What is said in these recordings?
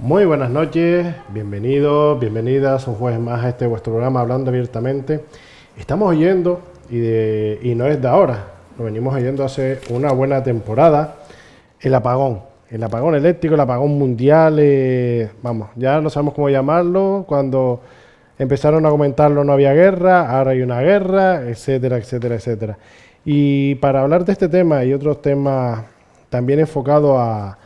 Muy buenas noches, bienvenidos, bienvenidas un jueves más a este vuestro programa Hablando Abiertamente. Estamos oyendo, y no es de ahora, lo venimos oyendo hace una buena temporada, el apagón eléctrico, el apagón mundial, vamos, ya no sabemos cómo llamarlo. Cuando empezaron a comentarlo no había guerra, ahora hay una guerra, etcétera, etcétera, etcétera. Y para hablar de este tema y otros temas también enfocados a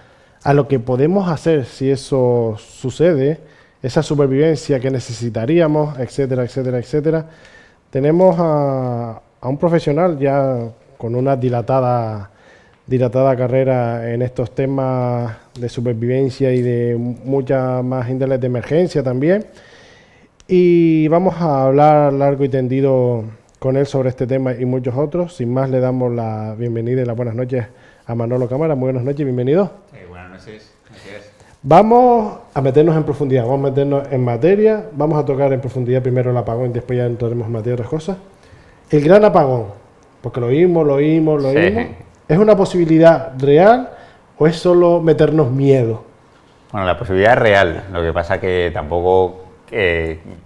lo que podemos hacer si eso sucede, esa supervivencia que necesitaríamos, etcétera, etcétera, etcétera, tenemos a un profesional ya con una dilatada carrera en estos temas de supervivencia y de muchas más índoles de emergencia también. Y vamos a hablar largo y tendido con él sobre este tema y muchos otros. Sin más, le damos la bienvenida y las buenas noches a Manolo Cámara. Muy buenas noches, bienvenido. Buenas noches, gracias. Vamos a meternos en profundidad, vamos a meternos en materia. Vamos a tocar en profundidad primero el apagón y después ya entraremos en materia de otras cosas. El gran apagón, porque lo oímos. ¿Es una posibilidad real o es solo meternos miedo? Bueno, la posibilidad es real. Lo que pasa que tampoco,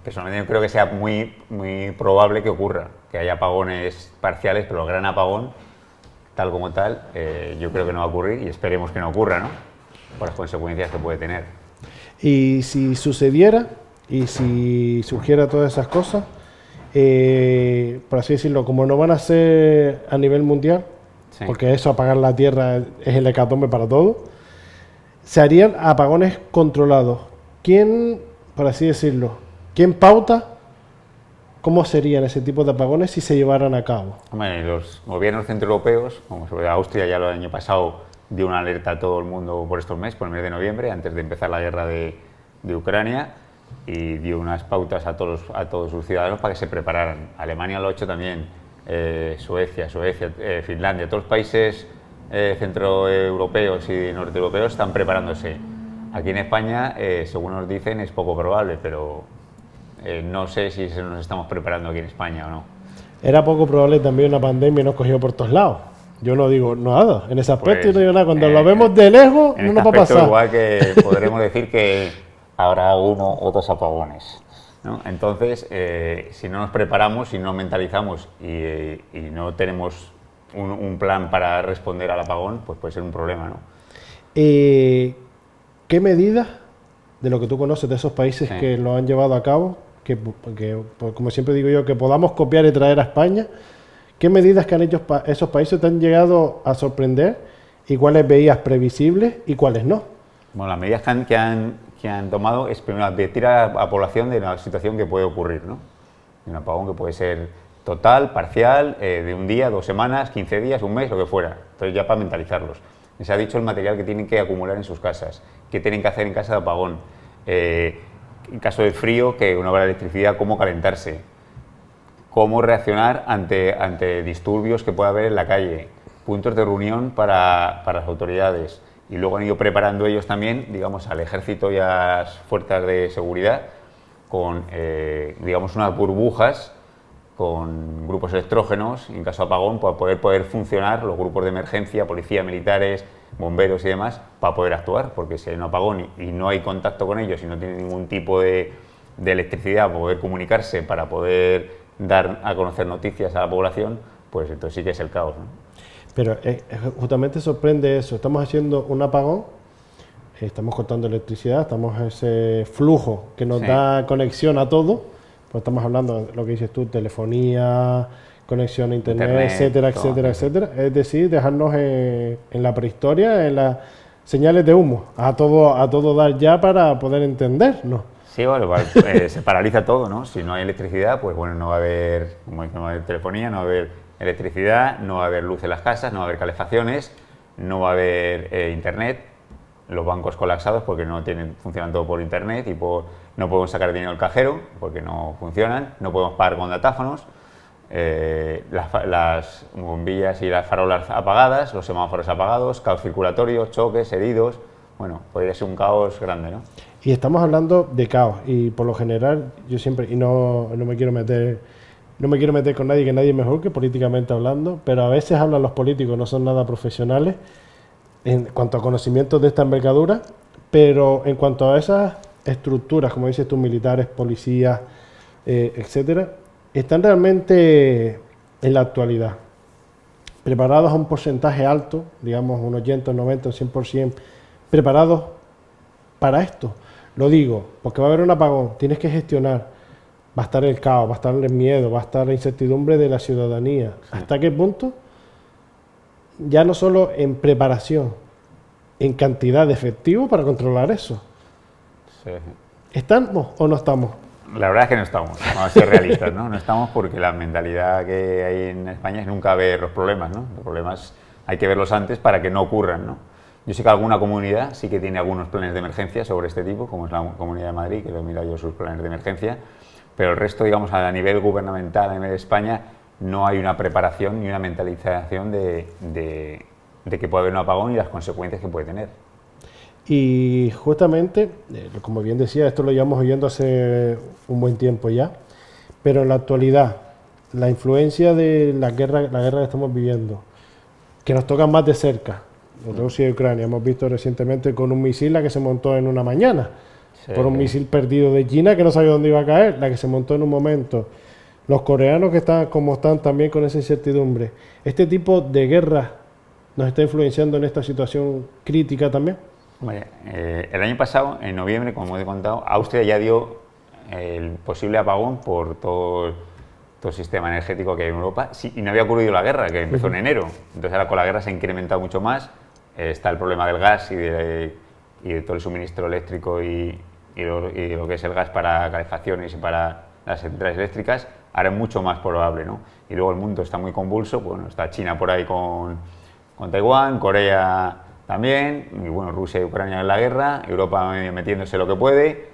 personalmente creo que sea muy probable que ocurra, que haya apagones parciales, pero el gran apagón, tal como tal, yo creo que no va a ocurrir y esperemos que no ocurra, ¿no? Por las consecuencias que puede tener. Y si sucediera, y si surgiera todas esas cosas, por así decirlo, como no van a ser a nivel mundial, sí, porque eso, apagar la Tierra, es el hecatombe para todo, se harían apagones controlados. ¿Quién, por así decirlo, quién pauta cómo serían ese tipo de apagones si se llevaran a cabo? Hombre, los gobiernos centroeuropeos, como sobre Austria ya el año pasado dio una alerta a todo el mundo por estos meses, por el mes de noviembre, antes de empezar la guerra de Ucrania, y dio unas pautas a todos sus ciudadanos para que se prepararan. Alemania lo ha hecho también, Suecia, Finlandia, todos los países centroeuropeos y norteeuropeos están preparándose. Aquí en España, según nos dicen, es poco probable, pero no sé si nos estamos preparando aquí en España o no. Era poco probable también una pandemia y nos cogió por todos lados. Yo no digo nada en ese aspecto, pues, no digo nada. Cuando lo vemos de lejos, no nos va a pasar. Igual que podremos decir que habrá uno o dos apagones, ¿no? Entonces, si no nos preparamos, si no mentalizamos y no tenemos un plan para responder al apagón, pues puede ser un problema, ¿no? ¿Qué medidas, de lo que tú conoces de esos países que lo han llevado a cabo, que como siempre digo yo, que podamos copiar y traer a España? ¿Qué medidas que han hecho esos países te han llegado a sorprender y cuáles veías previsibles y cuáles no? Bueno, las medidas que han tomado es primero advertir a la población de una situación que puede ocurrir, ¿no? Un apagón que puede ser total, parcial, de un día, 2 semanas, 15 días, un mes, lo que fuera. Entonces ya para mentalizarlos. Les ha dicho el material que tienen que acumular en sus casas, qué tienen que hacer en casa de apagón, en caso de frío, que una hora de electricidad, cómo calentarse, cómo reaccionar ante disturbios que pueda haber en la calle, puntos de reunión para las autoridades. Y luego han ido preparando ellos también, digamos, al ejército y a las fuerzas de seguridad con, digamos, unas burbujas con grupos electrógenos, en caso de apagón, para poder funcionar los grupos de emergencia, policía, militares, bomberos y demás, para poder actuar, porque si hay un apagón y no hay contacto con ellos y no tienen ningún tipo de electricidad para poder comunicarse, para poder dar a conocer noticias a la población, pues entonces sí que es el caos, ¿no? Pero justamente sorprende eso. Estamos haciendo un apagón, estamos cortando electricidad, estamos en ese flujo que nos da conexión a todo, pues estamos hablando de lo que dices tú, telefonía, conexión a internet, etcétera, etcétera, etcétera. Es decir, dejarnos en la prehistoria, en las señales de humo, a todo dar ya para poder entender, ¿no? Sí, bueno, se paraliza todo, ¿no? Si no hay electricidad, pues bueno, no va a haber telefonía, no va a haber electricidad, no va a haber luz en las casas, no va a haber calefacciones, no va a haber internet, los bancos colapsados porque funcionan todo por internet y no podemos sacar dinero del cajero porque no funcionan, no podemos pagar con datáfonos, las bombillas y las farolas apagadas, los semáforos apagados, caos circulatorio, choques, heridos. Bueno, podría ser un caos grande, ¿no? Y estamos hablando de caos y por lo general yo siempre, y no me quiero meter con nadie, que nadie es mejor que políticamente hablando, pero a veces hablan los políticos, no son nada profesionales en cuanto a conocimientos de esta envergadura, Pero en cuanto a esas estructuras, como dices tú, militares, policías, etcétera, ¿están realmente en la actualidad preparados a un porcentaje alto, digamos un 80, un 90, un 100%, preparados para esto? Lo digo, porque va a haber un apagón, tienes que gestionar, va a estar el caos, va a estar el miedo, va a estar la incertidumbre de la ciudadanía. Sí. ¿Hasta qué punto? Ya no solo en preparación, en cantidad de efectivo para controlar eso. Sí. ¿Estamos o no estamos? La verdad es que no estamos, vamos a ser realistas, ¿no? No estamos porque la mentalidad que hay en España es nunca ver los problemas, ¿no? Los problemas hay que verlos antes para que no ocurran, ¿no? Yo sé que alguna comunidad sí que tiene algunos planes de emergencia sobre este tipo, como es la Comunidad de Madrid, que lo he mirado yo sus planes de emergencia, pero el resto, digamos, a nivel gubernamental, a nivel de España, no hay una preparación ni una mentalización de que puede haber un apagón y las consecuencias que puede tener. Y justamente, como bien decía, esto lo llevamos oyendo hace un buen tiempo ya, pero en la actualidad, la influencia de la guerra que estamos viviendo, que nos toca más de cerca, Rusia y Ucrania, hemos visto recientemente con un misil la que se montó en una mañana, sí, por un misil perdido de China que no sabía dónde iba a caer, la que se montó en un momento. Los coreanos que están como están también con esa incertidumbre. ¿Este tipo de guerra nos está influenciando en esta situación crítica también? Vale, el año pasado, en noviembre, como he contado, Austria ya dio el posible apagón por todo el sistema energético que hay en Europa, sí, y no había ocurrido la guerra, que empezó en enero. Entonces ahora con la guerra se ha incrementado mucho más, está el problema del gas y de todo el suministro eléctrico y lo que es el gas para calefacciones y para las centrales eléctricas, ahora es mucho más probable, ¿no? Y luego el mundo está muy convulso, bueno, está China por ahí con Taiwán, Corea también, y bueno, Rusia y Ucrania en la guerra, Europa metiéndose lo que puede,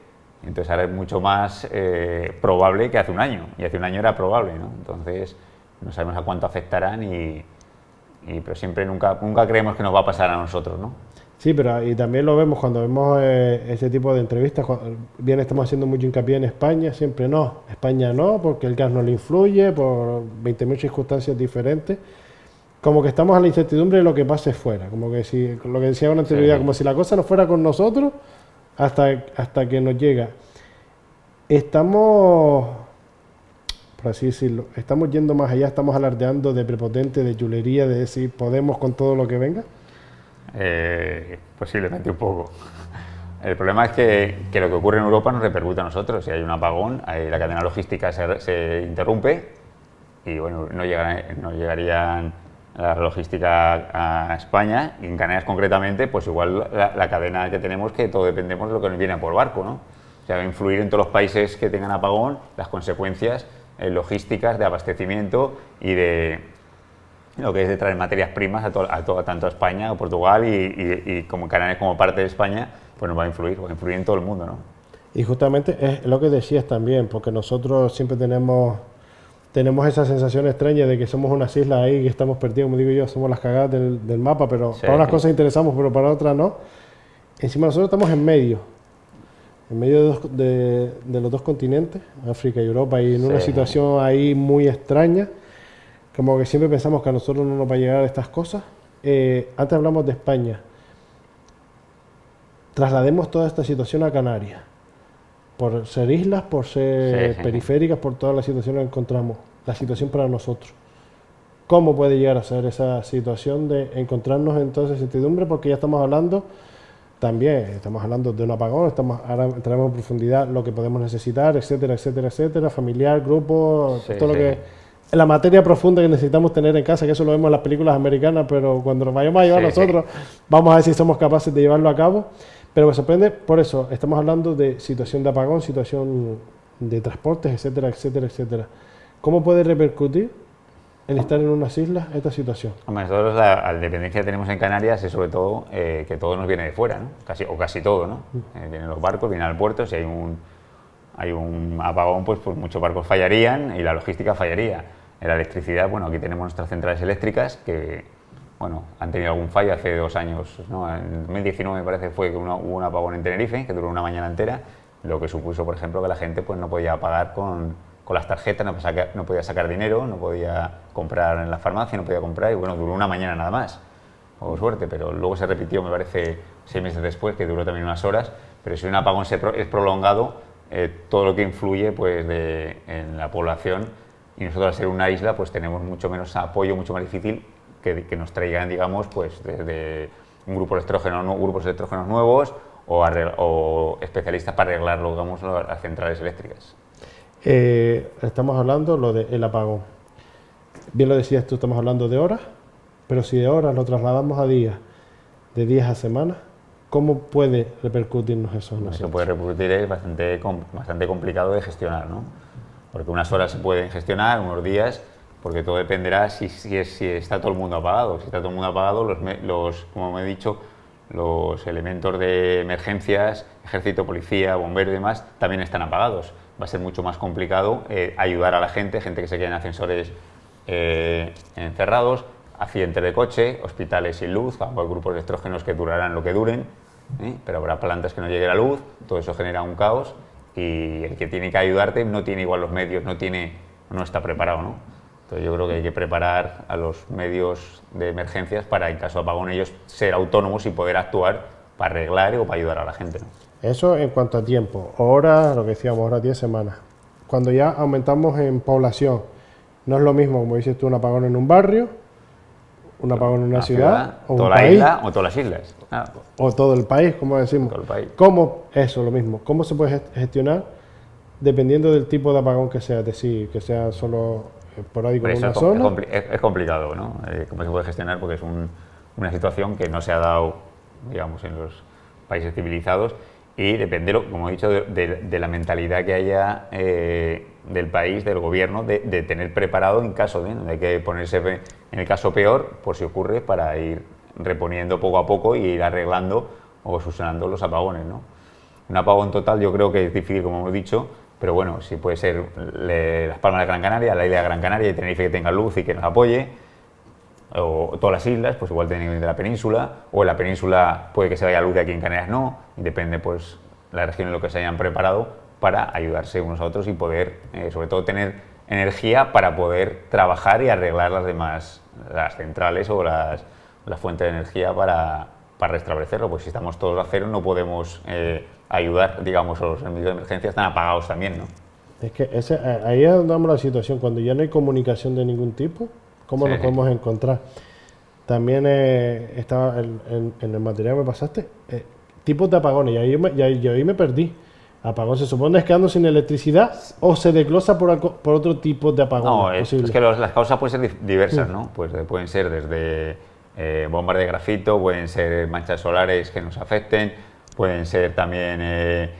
entonces ahora es mucho más probable que hace un año, y hace un año era probable, ¿no? Entonces no sabemos a cuánto afectarán, pero siempre nunca creemos que nos va a pasar a nosotros, ¿no? Sí, pero y también lo vemos cuando vemos ese tipo de entrevistas, bien estamos haciendo mucho hincapié en España, siempre no, España no, porque el gas no le influye, por 20.000 circunstancias diferentes, como que estamos a la incertidumbre de lo que pase fuera, como que si, lo que decía una anterioridad, sí, como si la cosa no fuera con nosotros hasta que nos llega. Estamos, por así decirlo, estamos yendo más allá, estamos alardeando de prepotente, de chulería, de decir podemos con todo lo que venga. Posiblemente un poco. El problema es que lo que ocurre en Europa nos repercute a nosotros. Si hay un apagón, la cadena logística se interrumpe y bueno, no llegarían la logística a España, y en Canarias concretamente, pues igual la cadena que tenemos, que todo dependemos de lo que nos viene por barco, ¿no? O sea, va a influir en todos los países que tengan apagón las consecuencias logísticas de abastecimiento y de lo que es de traer materias primas tanto a España o Portugal y como Canarias como parte de España, pues nos va a influir en todo el mundo, ¿no? Y justamente es lo que decías también, porque nosotros siempre tenemos esa sensación extraña de que somos unas islas ahí, que estamos perdidos, como digo yo, somos las cagadas del mapa, pero sí, para unas cosas interesamos, pero para otras no. Encima nosotros estamos en medio de los dos continentes, África y Europa, y en una situación ahí muy extraña. Como que siempre pensamos que a nosotros no nos va a llegar estas cosas. Antes hablamos de España. Traslademos toda esta situación a Canarias. Por ser islas, por ser periféricas, por toda la situación que encontramos. La situación para nosotros. ¿Cómo puede llegar a ser esa situación de encontrarnos en toda esa incertidumbre? Porque ya estamos hablando de un apagón, ahora entraremos en profundidad lo que podemos necesitar, etcétera, etcétera, etcétera, familiar, grupo, todo lo que... La materia profunda que necesitamos tener en casa, que eso lo vemos en las películas americanas, pero cuando nos vayamos a llevar nosotros, vamos a ver si somos capaces de llevarlo a cabo. Pero me sorprende, por eso, estamos hablando de situación de apagón, situación de transportes, etcétera, etcétera, etcétera. ¿Cómo puede repercutir el estar en unas islas esta situación? Hombre, nosotros la dependencia que tenemos en Canarias es sobre todo que todo nos viene de fuera, ¿no? Casi todo, ¿no? Vienen los barcos, vienen al puerto, si hay un apagón, pues muchos barcos fallarían y la logística fallaría. En la electricidad, bueno, aquí tenemos nuestras centrales eléctricas que, bueno, han tenido algún fallo hace 2 años, ¿no? En 2019 me parece fue que hubo un apagón en Tenerife, que duró una mañana entera, lo que supuso, por ejemplo, que la gente pues no podía pagar con las tarjetas, no podía sacar dinero, no podía comprar en la farmacia, no podía comprar, y bueno, duró una mañana nada más, o suerte, pero luego se repitió, me parece, 6 meses después, que duró también unas horas, pero si un apagón es prolongado, todo lo que influye pues, en la población, y nosotros al ser una isla pues tenemos mucho menos apoyo, mucho más difícil que nos traigan, digamos, pues desde un grupo de grupos de electrógenos nuevos o especialistas para arreglar, digamos, las centrales eléctricas. Estamos hablando lo del apagón. Bien lo decías tú, estamos hablando de horas, pero si de horas lo trasladamos a días, de días a semanas, ¿cómo puede repercutirnos eso en nosotros? Eso puede repercutir, es bastante complicado de gestionar, ¿no? Porque unas horas se pueden gestionar, unos días, porque todo dependerá si está todo el mundo apagado. Si está todo el mundo apagado, como me he dicho, los elementos de emergencias, ejército, policía, bomberos y demás, también están apagados. Va a ser mucho más complicado ayudar a la gente que se queda en ascensores encerrados, accidentes de coche, hospitales sin luz, hay grupos de electrógenos que durarán lo que duren, pero habrá plantas que no llegue la luz, todo eso genera un caos y el que tiene que ayudarte no tiene igual los medios, no está preparado, ¿no? Entonces yo creo que hay que preparar a los medios de emergencias para, en caso de apagón, ellos ser autónomos y poder actuar para arreglar o para ayudar a la gente, ¿no? Eso en cuanto a tiempo, horas, lo que decíamos, horas 10 semanas. Cuando ya aumentamos en población, no es lo mismo, como dices tú, un apagón en un barrio, un apagón en una ciudad, o toda un la país, isla o todas las islas. o todo el país, como decimos. Todo el país. ¿Cómo eso, lo mismo? ¿Cómo se puede gestionar dependiendo del tipo de apagón que sea? Es decir, que sea solo esporádico en una zona. Es complicado, ¿no? ¿Cómo se puede gestionar? Porque es una situación que no se ha dado, digamos, en los países civilizados y depende, como he dicho, de la mentalidad que haya del país, del gobierno, de tener preparado en caso de hay que ponerse en el caso peor, por si ocurre, para ir reponiendo poco a poco y ir arreglando o subsanando los apagones, ¿no? Un apagón total yo creo que es difícil, como hemos dicho, pero bueno, si puede ser Las Palmas de Gran Canaria, la isla de Gran Canaria y Tenerife que tenga luz y que nos apoye, o todas las islas, pues igual tienen de la península, o en la península puede que se vaya luz y aquí en Canarias no, y depende pues la región en lo que se hayan preparado para ayudarse unos a otros y poder, sobre todo, tener energía para poder trabajar y arreglar las centrales o las fuentes de energía para restablecerlo, pues si estamos todos a cero no podemos ayudar, digamos, los servicios de emergencia están apagados también, ¿no? Es que ahí es donde vamos la situación, cuando ya no hay comunicación de ningún tipo, ¿cómo nos podemos encontrar? También estaba en el material que me pasaste, tipos de apagones, y ahí me perdí. ¿Apagón se supone es quedando sin electricidad o se desglosa por otro tipo de apagón? No, es que las causas pueden ser diversas, ¿no? Pues pueden ser desde bombas de grafito, pueden ser manchas solares que nos afecten, pueden ser también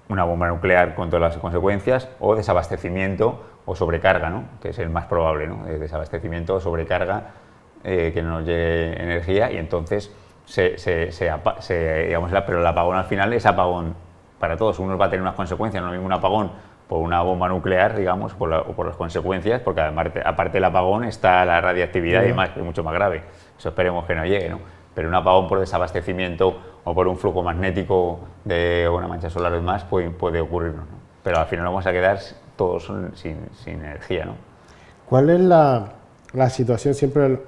una bomba nuclear con todas las consecuencias, o desabastecimiento o sobrecarga, ¿no? Que es el más probable, ¿no? Desabastecimiento o sobrecarga, que no nos llegue energía y entonces digamos, pero el apagón al final es apagón para todos. Uno va a tener unas consecuencias, no hay ningún apagón por una bomba nuclear, digamos, o por las consecuencias, porque aparte del apagón está la radiactividad y demás, que es mucho más grave. Eso esperemos que no llegue, ¿no? Pero un apagón por desabastecimiento o por un flujo magnético de una mancha solar o demás puede ocurrirnos, ¿no? Pero al final vamos a quedar todos sin energía, ¿no? ¿Cuál es la situación? Siempre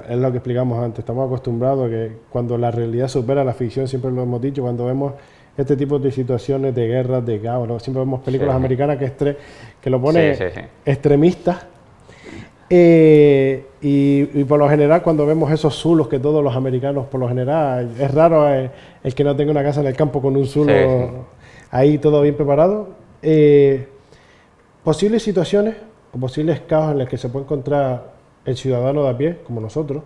es lo que explicamos antes. Estamos acostumbrados a que cuando la realidad supera la ficción, siempre lo hemos dicho, cuando vemos este tipo de situaciones de guerras, de caos, ¿no? Siempre vemos películas americanas que lo ponen extremistas. Y por lo general, cuando vemos esos zulos que todos los americanos, por lo general, es raro el que no tenga una casa en el campo con un zulo ahí todo bien preparado. Posibles situaciones o posibles caos en los que se puede encontrar el ciudadano de a pie, como nosotros.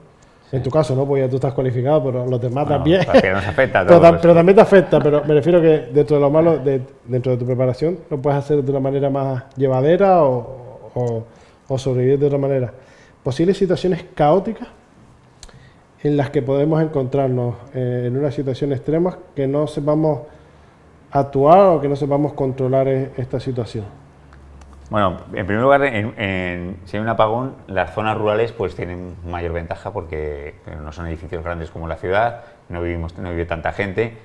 En tu caso, ¿no? Porque ya tú estás cualificado, pero los demás también. Nos afecta a todos. Pero también te afecta, pero me refiero que dentro de lo malo, dentro de tu preparación, lo puedes hacer de una manera más llevadera o sobrevivir de otra manera. Posibles situaciones caóticas en las que podemos encontrarnos en una situación extrema que no sepamos actuar o que no sepamos controlar esta situación. Bueno, en primer lugar, si hay un apagón, las zonas rurales pues tienen mayor ventaja porque no son edificios grandes como la ciudad, no vive tanta gente,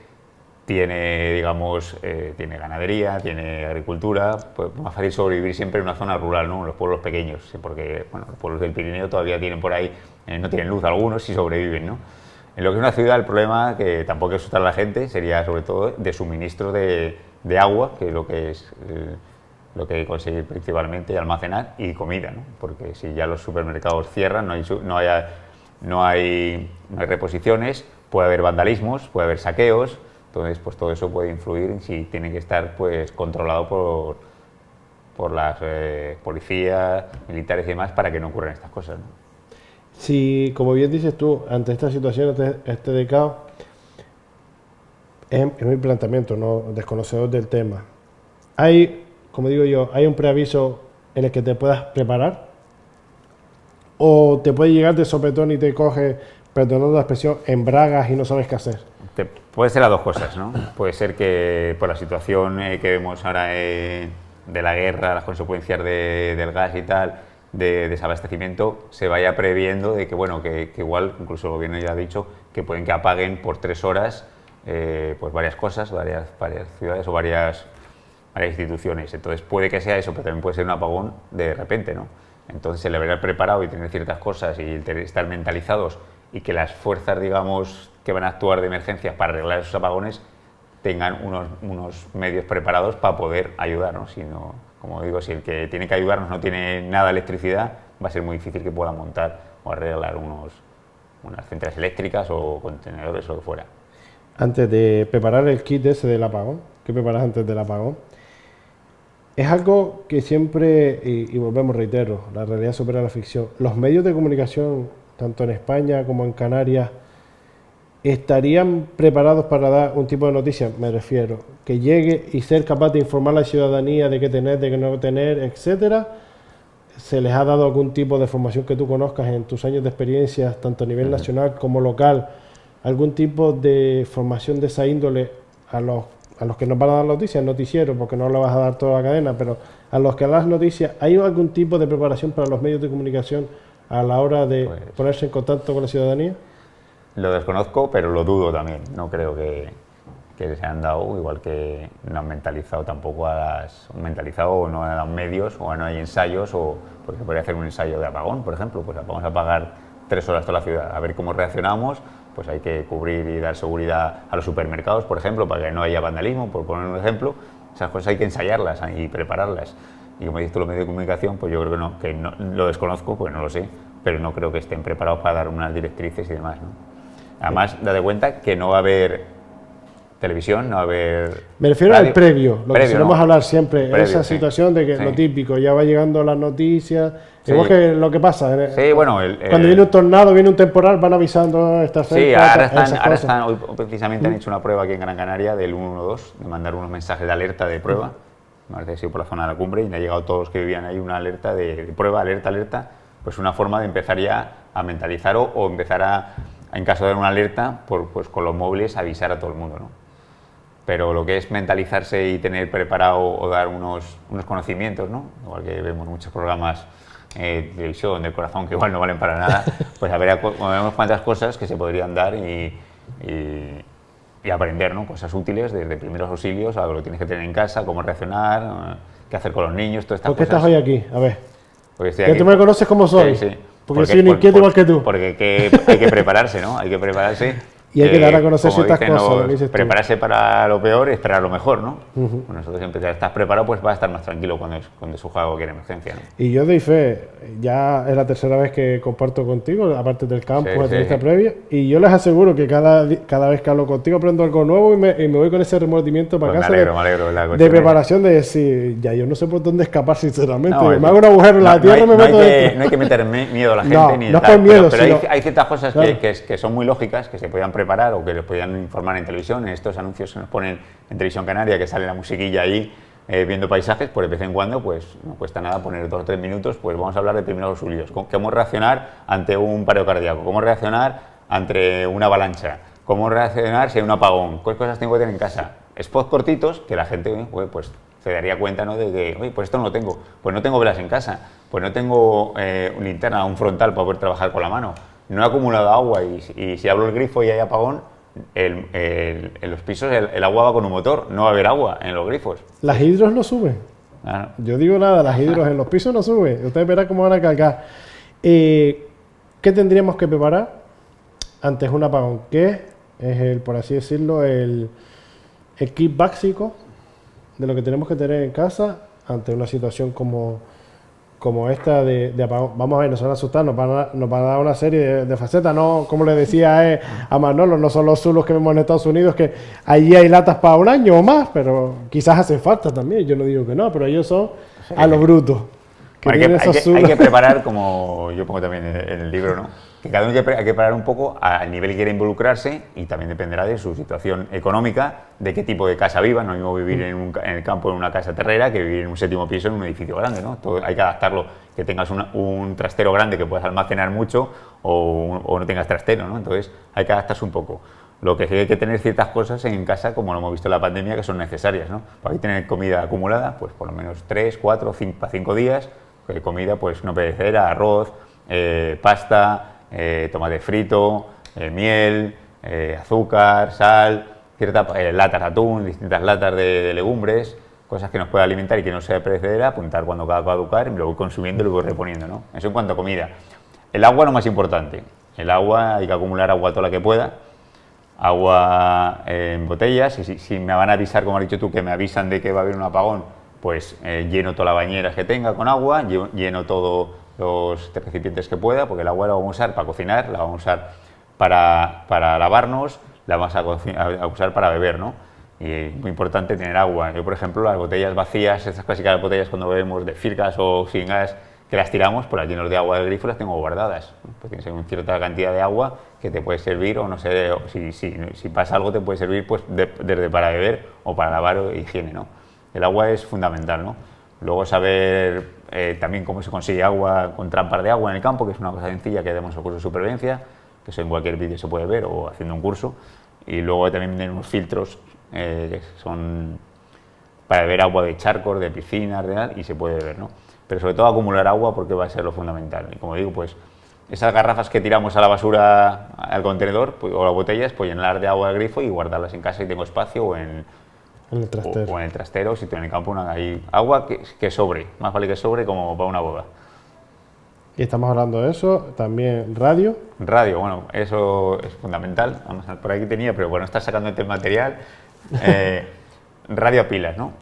tiene, digamos, tiene ganadería, tiene agricultura, pues más fácil sobrevivir siempre en una zona rural, ¿no? En los pueblos pequeños, porque bueno, los pueblos del Pirineo todavía tienen por ahí, no tienen luz algunos y sobreviven, ¿no? En lo que es una ciudad, el problema, que tampoco es asustar a la gente, sería sobre todo de suministro de agua, que es lo que lo que hay que conseguir principalmente, y almacenar, y comida, ¿no? Porque si ya los supermercados cierran, no hay reposiciones, puede haber vandalismos, puede haber saqueos, entonces pues todo eso puede influir en si tiene que estar pues controlado por las policías, militares y demás, para que no ocurran estas cosas, ¿no? Si, como bien dices tú, ante esta situación, este decado, es mi planteamiento, no desconocedor del tema. Hay, como digo yo, hay un preaviso en el que te puedas preparar, o te puede llegar de sopetón y te coge, perdonando la expresión, en bragas y no sabes qué hacer. Puede ser las dos cosas, ¿no? Puede ser que por la situación que vemos ahora de la guerra, las consecuencias del gas y tal, de desabastecimiento, se vaya previendo de que, bueno, que igual, incluso el gobierno ya ha dicho, que pueden que apaguen por 3 horas pues varias cosas, varias ciudades o varias instituciones. Entonces puede que sea eso, pero también puede ser un apagón de repente, ¿no? Entonces el haber preparado y tener ciertas cosas y estar mentalizados, y que las fuerzas, digamos, que van a actuar de emergencia para arreglar esos apagones tengan unos medios preparados para poder ayudar, ¿no? Si no, como digo, si el que tiene que ayudarnos no tiene nada de electricidad, va a ser muy difícil que pueda montar o arreglar unas centrales eléctricas o contenedores o lo que fuera. Antes de preparar el kit ese del apagón, ¿qué preparas antes del apagón? Es algo que siempre, y volvemos, reitero, la realidad supera la ficción. Los medios de comunicación, tanto en España como en Canarias, ¿estarían preparados para dar un tipo de noticia? Me refiero, que llegue y ser capaz de informar a la ciudadanía de qué tener, de qué no tener, etcétera. ¿Se les ha dado algún tipo de formación que tú conozcas en tus años de experiencia, tanto a nivel nacional como local? ¿Algún tipo de formación de esa índole a los que nos van a dar noticias, noticieros, porque no le vas a dar toda la cadena, pero a los que dan las noticias, ¿hay algún tipo de preparación para los medios de comunicación a la hora de ponerse en contacto con la ciudadanía? Lo desconozco, pero lo dudo también. No creo que se han dado, igual que no han mentalizado tampoco o no han dado medios, o no hay ensayos, o porque se podría hacer un ensayo de apagón, por ejemplo, pues vamos a apagar 3 horas toda la ciudad, a ver cómo reaccionamos. Pues hay que cubrir y dar seguridad a los supermercados, por ejemplo, para que no haya vandalismo, por poner un ejemplo. Esas cosas hay que ensayarlas y prepararlas. Y como dices tú, los medios de comunicación, pues yo creo que no lo desconozco, pues no lo sé, pero no creo que estén preparados para dar unas directrices y demás, ¿no? Además, date cuenta que no va a haber televisión, no va a haber... Me refiero radio. al previo, lo que solemos hablar siempre, Previo, esa situación de que sí. Lo típico, ya va llegando las noticias, Sí. igual que lo que pasa. Sí, bueno, cuando viene un tornado, viene un temporal, van avisando, está cerca. Sí, ahora están, hoy precisamente han hecho una prueba aquí en Gran Canaria del 112, de mandar unos mensajes de alerta de prueba. Me parece que ha sido por la zona de la cumbre y me ha llegado a todos los que vivían ahí una alerta de prueba, alerta. Pues una forma de empezar ya a mentalizar o empezar en caso de dar una alerta, pues con los móviles avisar a todo el mundo, ¿no? Pero lo que es mentalizarse y tener preparado o dar unos conocimientos, ¿no? Igual que vemos muchos programas de televisión del corazón que igual no valen para nada, pues a ver unas cuantas cosas que se podrían dar y aprender, ¿no? Cosas útiles, desde primeros auxilios a lo que tienes que tener en casa, cómo reaccionar, qué hacer con los niños, todas estas ¿Por qué cosas. estás hoy aquí? A ver. Porque estoy Que aquí, tú me conoces como soy. Sí. Porque soy un inquieto igual que tú. Porque hay que prepararse, ¿no? Hay que prepararse. Y hay que dar a conocer como ciertas dicen cosas. Dices tú. Prepararse para lo peor y esperar lo mejor, ¿no? Bueno, nosotros siempre, si estás preparado, pues vas a estar más tranquilo cuando surja cualquier emergencia, ¿no? Y yo doy fe, ya es la tercera vez que comparto contigo, aparte del campo, Sí, entrevista previa, y yo les aseguro que cada vez que hablo contigo aprendo algo nuevo y me voy con ese remordimiento para Pues casa me alegro, la de cuestión preparación de decir, ya yo no sé por dónde escapar sinceramente, No, me hago un agujero en la tierra y me meto dentro. No hay que meter miedo a la gente, No, ni no es tal, por miedo, pero sino- hay ciertas cosas Claro. que son muy lógicas, que se podían preparar o que les podían informar en televisión, en estos anuncios que nos ponen en Televisión Canaria, que sale la musiquilla ahí viendo paisajes, pues de vez en cuando pues no cuesta nada poner 2 o 3 minutos, pues vamos a hablar de primeros auxilios, cómo reaccionar ante un paro cardíaco, cómo reaccionar ante una avalancha, cómo reaccionar si hay un apagón, qué cosas tengo que tener en casa. Spots cortitos que la gente pues se daría cuenta, ¿no? De que, oye, pues esto no lo tengo, pues no tengo velas en casa, pues no tengo una linterna, un frontal para poder trabajar con la mano, no he acumulado agua y si abro el grifo y hay apagón, en los pisos el agua va con un motor, no va a haber agua en los grifos. Las hidros no suben. Claro. Yo digo nada, las hidros en los pisos no suben. Ustedes verán cómo van a cargar. ¿Qué tendríamos que preparar? ante un apagón? ¿Qué es por así decirlo, el kit básico de lo que tenemos que tener en casa ante una situación como esta de apagón? Vamos a ver, nos van a asustar, nos van a dar una serie de facetas, no, como le decía a Manolo, no son los zulos que vemos en Estados Unidos, que allí hay latas para un año o más, pero quizás hacen falta también, yo no digo que no, pero ellos son a lo bruto. Bueno, hay que preparar, como yo pongo también en el libro, ¿no? Que cada uno hay que preparar un poco al nivel que quiere involucrarse y también dependerá de su situación económica, de qué tipo de casa viva. No es mismo vivir en el campo en una casa terrera que vivir en un 7º piso en un edificio grande, ¿no? Todo hay que adaptarlo, que tengas un trastero grande que puedas almacenar mucho o no tengas trastero, ¿no? Entonces hay que adaptarse un poco. Lo que sí hay que tener ciertas cosas en casa, como lo hemos visto en la pandemia, que son necesarias, ¿no? Para tener comida acumulada, pues por lo menos 3, 4, 5, para 5 días, comida pues no perecedera, arroz, pasta, tomate frito, miel, azúcar, sal, latas de atún, distintas latas de legumbres, cosas que nos pueda alimentar y que no sea perecedera, apuntar cuando acaba de caducar y lo voy consumiendo y lo voy reponiendo, ¿no? Eso en cuanto a comida. El agua lo más importante. El agua, hay que acumular agua toda la que pueda. Agua en botellas, y si me van a avisar, como has dicho tú, que me avisan de que va a haber un apagón, pues lleno todas las bañeras que tenga con agua, lleno todos los recipientes que pueda, porque el agua la vamos a usar para cocinar, la vamos a usar para lavarnos, la vamos a usar para beber, ¿no? Y es muy importante tener agua. Yo, por ejemplo, las botellas vacías, esas clásicas botellas cuando bebemos de Fircas o sin gas, que las tiramos, pues las lleno de agua del grifo, las tengo guardadas. Pues tienes una cierta cantidad de agua que te puede servir, o no sé, si pasa algo te puede servir pues desde para beber o para lavar o higiene, ¿no? El agua es fundamental, ¿no? Luego saber también cómo se consigue agua con trampas de agua en el campo, que es una cosa sencilla que damos el curso de supervivencia, que eso en cualquier vídeo se puede ver o haciendo un curso. Y luego también tienen unos filtros que son para beber agua de charcos, de piscinas, y se puede beber, ¿no? Pero sobre todo acumular agua, porque va a ser lo fundamental. Y como digo, pues esas garrafas que tiramos a la basura, al contenedor, pues, o las botellas, pues llenar de agua al grifo y guardarlas en casa si tengo espacio o en el trastero, si tengo en el campo hay agua que sobre, más vale que sobre como para una boda. Y estamos hablando de eso, también radio. Radio, bueno, eso es fundamental. Vamos a ver, por aquí tenía, pero bueno, está sacando este material. Radio a pilas, ¿no?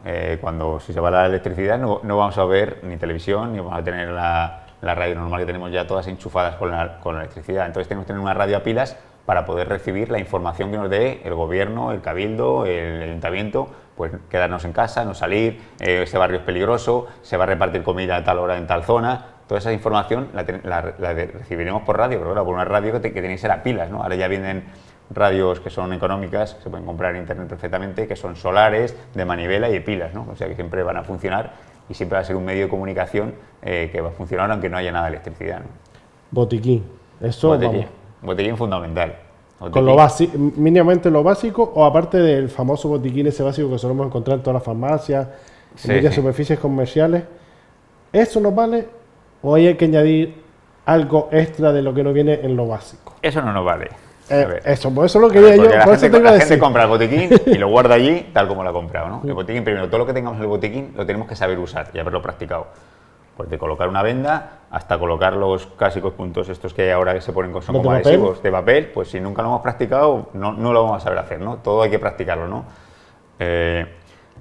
Si se va la electricidad no vamos a ver ni televisión, ni vamos a tener la radio normal que tenemos ya todas enchufadas con la electricidad. Entonces tenemos que tener una radio a pilas para poder recibir la información que nos dé el gobierno, el cabildo, el ayuntamiento, pues quedarnos en casa, no salir, este barrio es peligroso, se va a repartir comida a tal hora en tal zona. Toda esa información la recibiremos por radio, pero claro, por una radio que tiene que ser a pilas, ¿no? Ahora ya vienen radios que son económicas, se pueden comprar en internet perfectamente, que son solares, de manivela y de pilas, ¿no? O sea que siempre van a funcionar y siempre va a ser un medio de comunicación que va a funcionar aunque no haya nada de electricidad, ¿no? Botiquín, eso botiquín fundamental. Con lo básico, mínimamente lo básico, o aparte del famoso botiquín ese básico que solemos encontrar en todas las farmacias, en muchas superficies comerciales, ¿eso nos vale o hay que añadir algo extra de lo que no viene en lo básico? Eso no nos vale. Eso, por eso lo quería yo, por eso te iba a decir. La gente compra el botiquín y lo guarda allí tal como lo ha comprado, ¿no? El botiquín, primero, todo lo que tengamos en el botiquín lo tenemos que saber usar y haberlo practicado. Pues de colocar una venda hasta colocar los clásicos puntos estos que ahora se ponen son como adhesivos de papel, pues si nunca lo hemos practicado no lo vamos a saber hacer, ¿no? Todo hay que practicarlo, ¿no?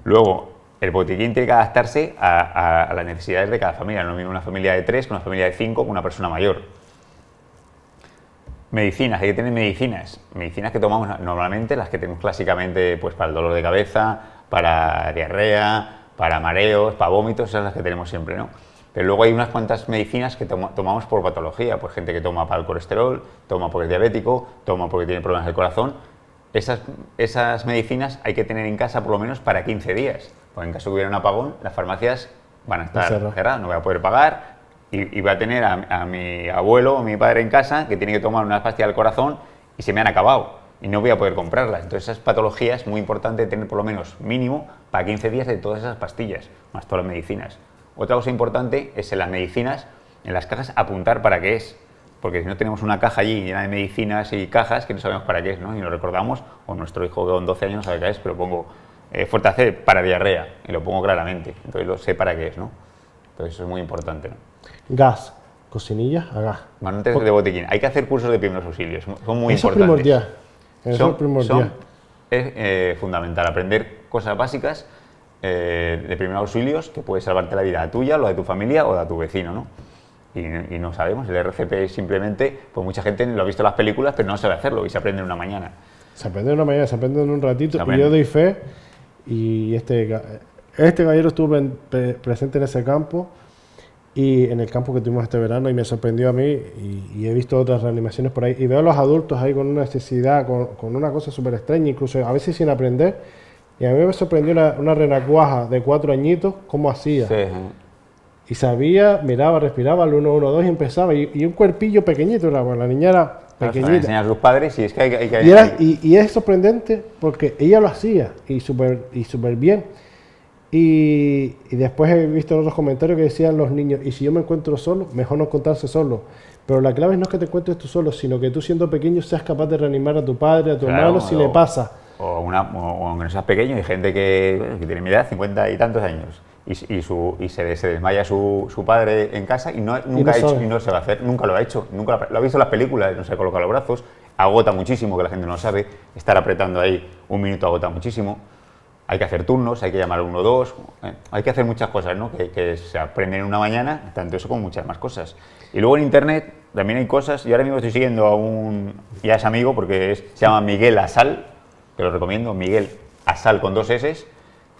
Luego, el botiquín tiene que adaptarse a las necesidades de cada familia, no es lo mismo una familia de 3 que una familia de 5 con una persona mayor. Medicinas, hay que tener medicinas que tomamos normalmente, las que tenemos clásicamente pues para el dolor de cabeza, para diarrea, para mareos, para vómitos, esas son las que tenemos siempre, ¿no? Pero luego hay unas cuantas medicinas que tomamos por patología, pues gente que toma para el colesterol, toma porque es diabético, toma porque tiene problemas del corazón. Esas medicinas hay que tener en casa por lo menos para 15 días, porque en caso de que hubiera un apagón, las farmacias van a estar cerradas, no voy a poder pagar y voy a tener a mi abuelo o mi padre en casa que tiene que tomar unas pastillas del corazón y se me han acabado y no voy a poder comprarlas. Entonces esas patologías es muy importante tener por lo menos mínimo para 15 días de todas esas pastillas, más todas las medicinas. Otra cosa importante es en las medicinas, en las cajas, apuntar para qué es. Porque si no tenemos una caja allí llena de medicinas y cajas que no sabemos para qué es, ¿no? Y lo recordamos, o nuestro hijo con 12 años no sabe qué es, pero pongo Fortacel para diarrea y lo pongo claramente. Entonces lo sé para qué es, ¿no? Entonces eso es muy importante, ¿no? Gas. cocinillas a gas. Manantes de botiquín. Hay que hacer cursos de primeros auxilios, son muy Eso es importantes. primordial. Eso es primordial. Es fundamental aprender cosas básicas de primeros auxilios que puede salvarte la vida a tuya, lo de tu familia o de tu vecino, ¿no? Y no sabemos, el RCP simplemente, pues mucha gente lo ha visto en las películas, pero no sabe hacerlo y se aprende en una mañana. Se aprende en una mañana, se aprende en un ratito, y yo doy fe, y este caballero estuvo presente en ese campo, y en el campo que tuvimos este verano, y me sorprendió a mí, y he visto otras reanimaciones por ahí, y veo a los adultos ahí con una necesidad, con una cosa súper extraña, incluso a veces sin aprender, y a mí me sorprendió una renacuaja de 4 añitos, cómo hacía. Sí. Y sabía, miraba, respiraba, al 112 y empezaba, y un cuerpillo pequeñito, la niña era pequeñita. Claro, enseñar a sus padres y es que hay que... Y es sorprendente porque ella lo hacía y súper bien. Y después he visto en otros comentarios que decían los niños, y si yo me encuentro solo, mejor no encontrarse solo. Pero la clave no es que te encuentres tú solo, sino que tú siendo pequeño seas capaz de reanimar a tu padre, a tu hermano, si le pasa. O aunque no seas pequeño, hay gente que tiene mi edad, 50 y tantos años, y se desmaya su padre en casa y nunca se va a hacer, nunca lo ha hecho, nunca lo ha visto en las películas, no se coloca los brazos, agota muchísimo, que la gente no lo sabe, estar apretando ahí un minuto agota muchísimo, hay que hacer turnos, hay que llamar al 112, hay que hacer muchas cosas, ¿no? que se aprenden en una mañana, tanto eso como muchas más cosas. Y luego en internet también hay cosas, y ahora mismo estoy siguiendo ya es amigo porque se llama Miguel Asal, que lo recomiendo, Miguel Asal con 2 S,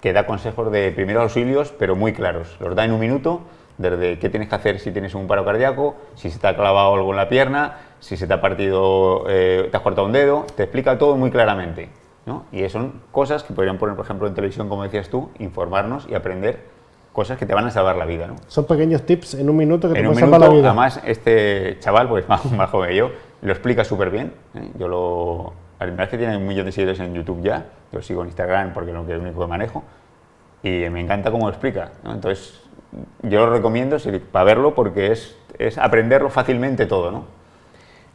que da consejos de primeros auxilios, pero muy claros. Los da en un minuto, desde qué tienes que hacer si tienes un paro cardíaco, si se te ha clavado algo en la pierna, si se te ha partido, te has cortado un dedo, te explica todo muy claramente, ¿no? Y son cosas que podrían poner, por ejemplo, en televisión, como decías tú, informarnos y aprender cosas que te van a salvar la vida, ¿no? Son pequeños tips en un minuto que te pueden salvar la vida. Además, este chaval, pues más joven que yo, lo explica súper bien, ¿eh? La verdad es que tiene 1 millón de seguidores en YouTube ya, yo sigo en Instagram porque es lo único que manejo, y me encanta cómo lo explica, ¿no? Entonces, yo lo recomiendo para verlo porque es aprenderlo fácilmente todo, ¿no?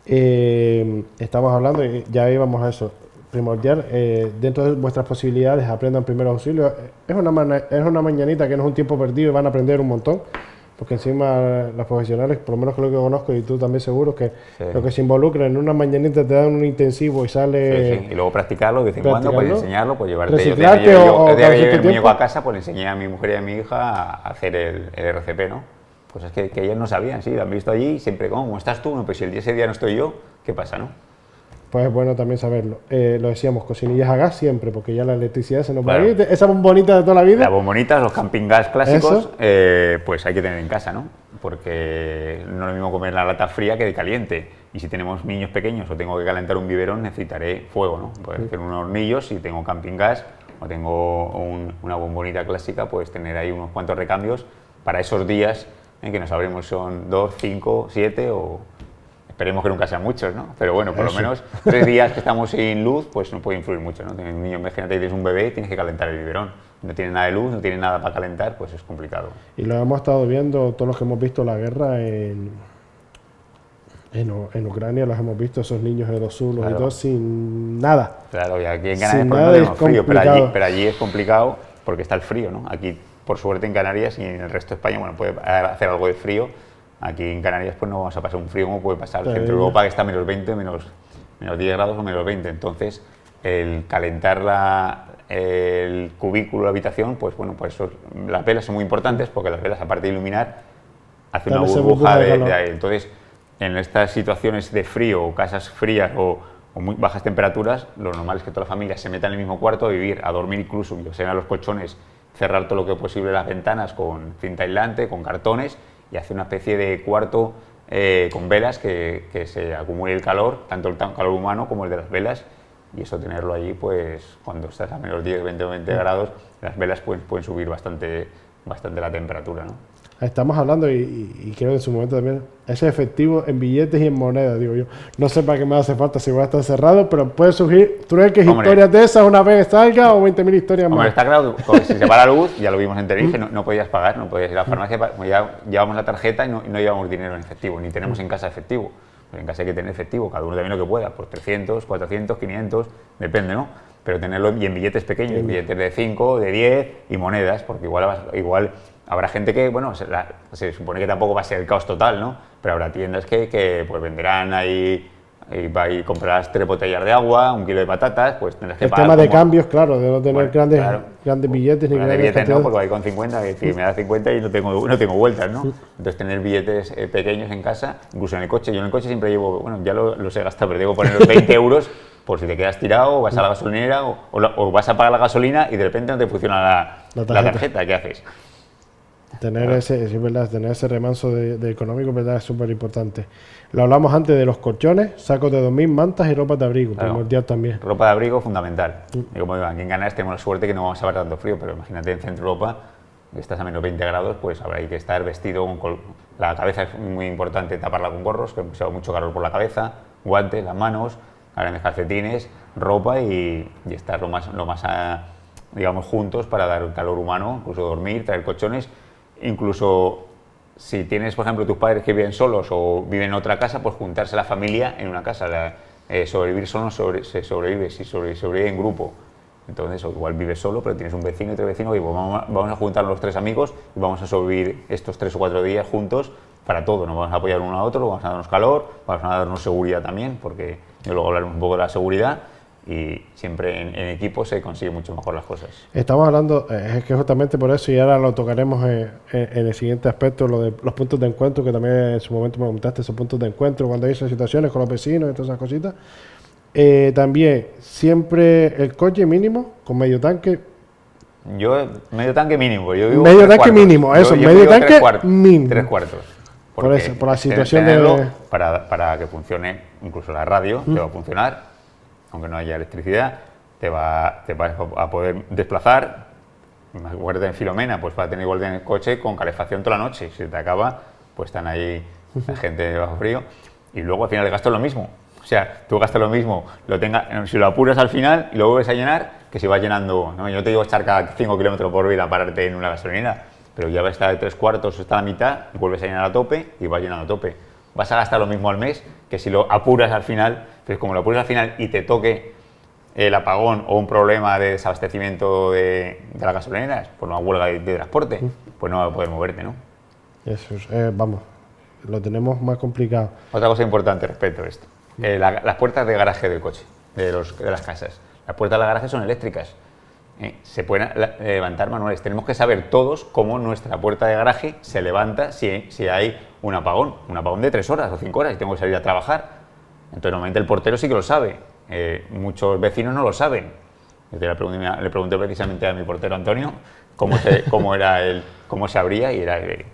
Estamos hablando, y ya íbamos a eso, primordial, dentro de vuestras posibilidades aprendan primeros auxilios. Es una mañanita que no es un tiempo perdido y van a aprender un montón, porque encima los profesionales, por lo menos que lo que conozco y tú también seguro, que lo que se involucra en una mañanita te dan un intensivo y sale... Sí. Y luego practicarlo de vez en cuando, pues enseñarlo, pues llevarte... Yo el muñeco a casa, pues le enseñé a mi mujer y a mi hija a hacer el RCP, ¿no? Cosas que ellos no sabían, sí, lo han visto allí y siempre, ¿cómo estás tú? No, pues si ese día no estoy yo, ¿qué pasa, no? Pues es bueno también saberlo. Lo decíamos, cocinillas a gas siempre, porque ya la electricidad se nos va a ir. Esa bombonita de toda la vida. Las bombonitas, los camping gas clásicos, pues hay que tener en casa, ¿no? Porque no es lo mismo comer la lata fría que de caliente. Y si tenemos niños pequeños o tengo que calentar un biberón, necesitaré fuego, ¿no? Puedo hacer unos hornillos, si tengo camping gas o tengo una bombonita clásica, pues tener ahí unos cuantos recambios para esos días que no sabremos si son 2, 5, 7 o... Esperemos que nunca sean muchos, ¿no? Pero bueno, por lo menos 3 días que estamos sin luz, pues no puede influir mucho, ¿no? Un niño, imagínate que tienes un bebé y tienes que calentar el biberón. No tiene nada de luz, no tiene nada para calentar, pues es complicado. Y lo hemos estado viendo, todos los que hemos visto la guerra en Ucrania, los hemos visto, esos niños de los zulos y todo, sin nada. Claro, y aquí en Canarias por ejemplo, tenemos frío, pero allí es complicado porque está el frío, ¿no? Aquí, por suerte, en Canarias y en el resto de España, bueno, puede hacer algo de frío. Aquí en Canarias pues no vamos a pasar un frío como puede pasar el centro de Europa, que está a menos 20, menos 10 grados o menos 20. Entonces, el calentar el cubículo, la habitación, pues bueno, pues las velas son muy importantes porque las velas, aparte de iluminar, hacen una burbuja de aire. Entonces, en estas situaciones de frío o casas frías o muy bajas temperaturas, lo normal es que toda la familia se meta en el mismo cuarto a vivir, a dormir incluso, o sea, a los colchones, cerrar todo lo que es posible las ventanas con cinta aislante, con cartones, y hacer una especie de cuarto con velas que se acumule el calor, tanto el calor humano como el de las velas, y eso tenerlo allí, pues cuando estás a menos 10, 20 o 20 grados, las velas pueden subir bastante la temperatura, ¿no? Estamos hablando, y creo que en su momento también, ese efectivo en billetes y en monedas, digo yo. No sé para qué me hace falta si voy a estar cerrado, pero puede surgir trueques, historias de esas, una vez salga o 20.000 historias más. Está claro, si se va la luz, ya lo vimos en Tenerife, no podías pagar, no podías ir a la farmacia, ya llevamos la tarjeta y no llevamos dinero en efectivo, ni tenemos en casa efectivo. Pero en casa hay que tener efectivo, cada uno también lo que pueda, por 300, 400, 500, depende, ¿no? Pero tenerlo y en billetes pequeños, billetes de 5, de 10 y monedas, porque igual habrá gente que, bueno, se supone que tampoco va a ser el caos total, ¿no? pero habrá tiendas que pues venderán ahí, y comprarás 3 botellas de agua, 1 kilo de patatas, pues tendrás que El pagar tema de como- cambios, claro, de no tener Bueno, grandes billetes ni Grandes grandes billetes no, cantidades. porque voy con 50, que me da 50 y no tengo vueltas, ¿no? Entonces tener billetes pequeños en casa, incluso en el coche, yo en el coche siempre llevo, bueno, ya los he gastado, pero tengo que poner los 20 euros por si te quedas tirado, o vas a la gasolinera, o vas a pagar la gasolina y de repente no te funciona la tarjeta, ¿qué haces? Tener ese, sí, es verdad, tener ese remanso de económico, verdad, es súper importante. Lo hablamos antes de los colchones, sacos de dormir, mantas y ropa de abrigo, Claro. primordial también. Ropa de abrigo fundamental. Y como digo, aquí en Canarias tenemos la suerte que no vamos a ver tanto frío, pero imagínate en Centro Europa, que estás a menos 20 grados, pues habrá que estar vestido la cabeza es muy importante taparla con gorros, que se va mucho calor por la cabeza, guantes, las manos, grandes calcetines, ropa y estar lo más digamos, juntos para dar un calor humano, incluso dormir, traer colchones, incluso si tienes, por ejemplo, tus padres que viven solos o viven en otra casa, pues juntarse la familia en una casa. Sobrevivir solo se sobrevive, si sobrevive en grupo. Entonces, o igual vives solo, pero tienes un vecino y 3 vecinos, y pues vamos a juntar los 3 amigos y vamos a sobrevivir estos 3 o 4 días juntos para todo. Nos vamos a apoyar uno a otro, vamos a darnos calor, vamos a darnos seguridad también, porque yo luego hablaré un poco de la seguridad. Y siempre en equipo se consigue mucho mejor las cosas. Estamos hablando, es que justamente por eso, y ahora lo tocaremos en el siguiente aspecto, lo de los puntos de encuentro, que también en su momento me comentaste, esos puntos de encuentro, cuando hay esas situaciones con los vecinos y todas esas cositas. También, siempre el coche mínimo, con medio tanque. Yo, medio tanque mínimo. Yo digo Medio 3 tanque cuartos. mínimo, eso, Yo medio digo tanque 3 cuartos, mínimo. 3 cuartos. Por eso, por la situación tenerlo de... para que funcione, incluso la radio, te va a funcionar, aunque no haya electricidad, te vas a poder desplazar. Me acuerdo en Filomena, pues va a tener igual en el coche con calefacción toda la noche. Si te acaba, pues están ahí la gente bajo frío. Y luego al final el gasto es lo mismo. O sea, tú gastas lo mismo, si lo apuras al final y lo vuelves a llenar, que si vas llenando, ¿no? Yo no te digo echar cada 5 kilómetros por hora a pararte en una gasolinera, pero ya va a estar de 3 cuartos, está a la mitad, y vuelves a llenar a tope y vas llenando a tope. Vas a gastar lo mismo al mes que si lo apuras al final, pero como lo apuras al final y te toque el apagón o un problema de desabastecimiento de las gasolineras por una huelga de transporte, pues no vas a poder moverte, ¿no? Eso es, vamos, lo tenemos más complicado. Otra cosa importante respecto a esto, las puertas de garaje del coche, de las casas. Las puertas de la garaje son eléctricas, se pueden levantar manuales. Tenemos que saber todos cómo nuestra puerta de garaje se levanta si hay un apagón de 3 horas o 5 horas y tengo que salir a trabajar. Entonces normalmente el portero sí que lo sabe. Muchos vecinos no lo saben. Yo le pregunté precisamente a mi portero Antonio cómo se abría, y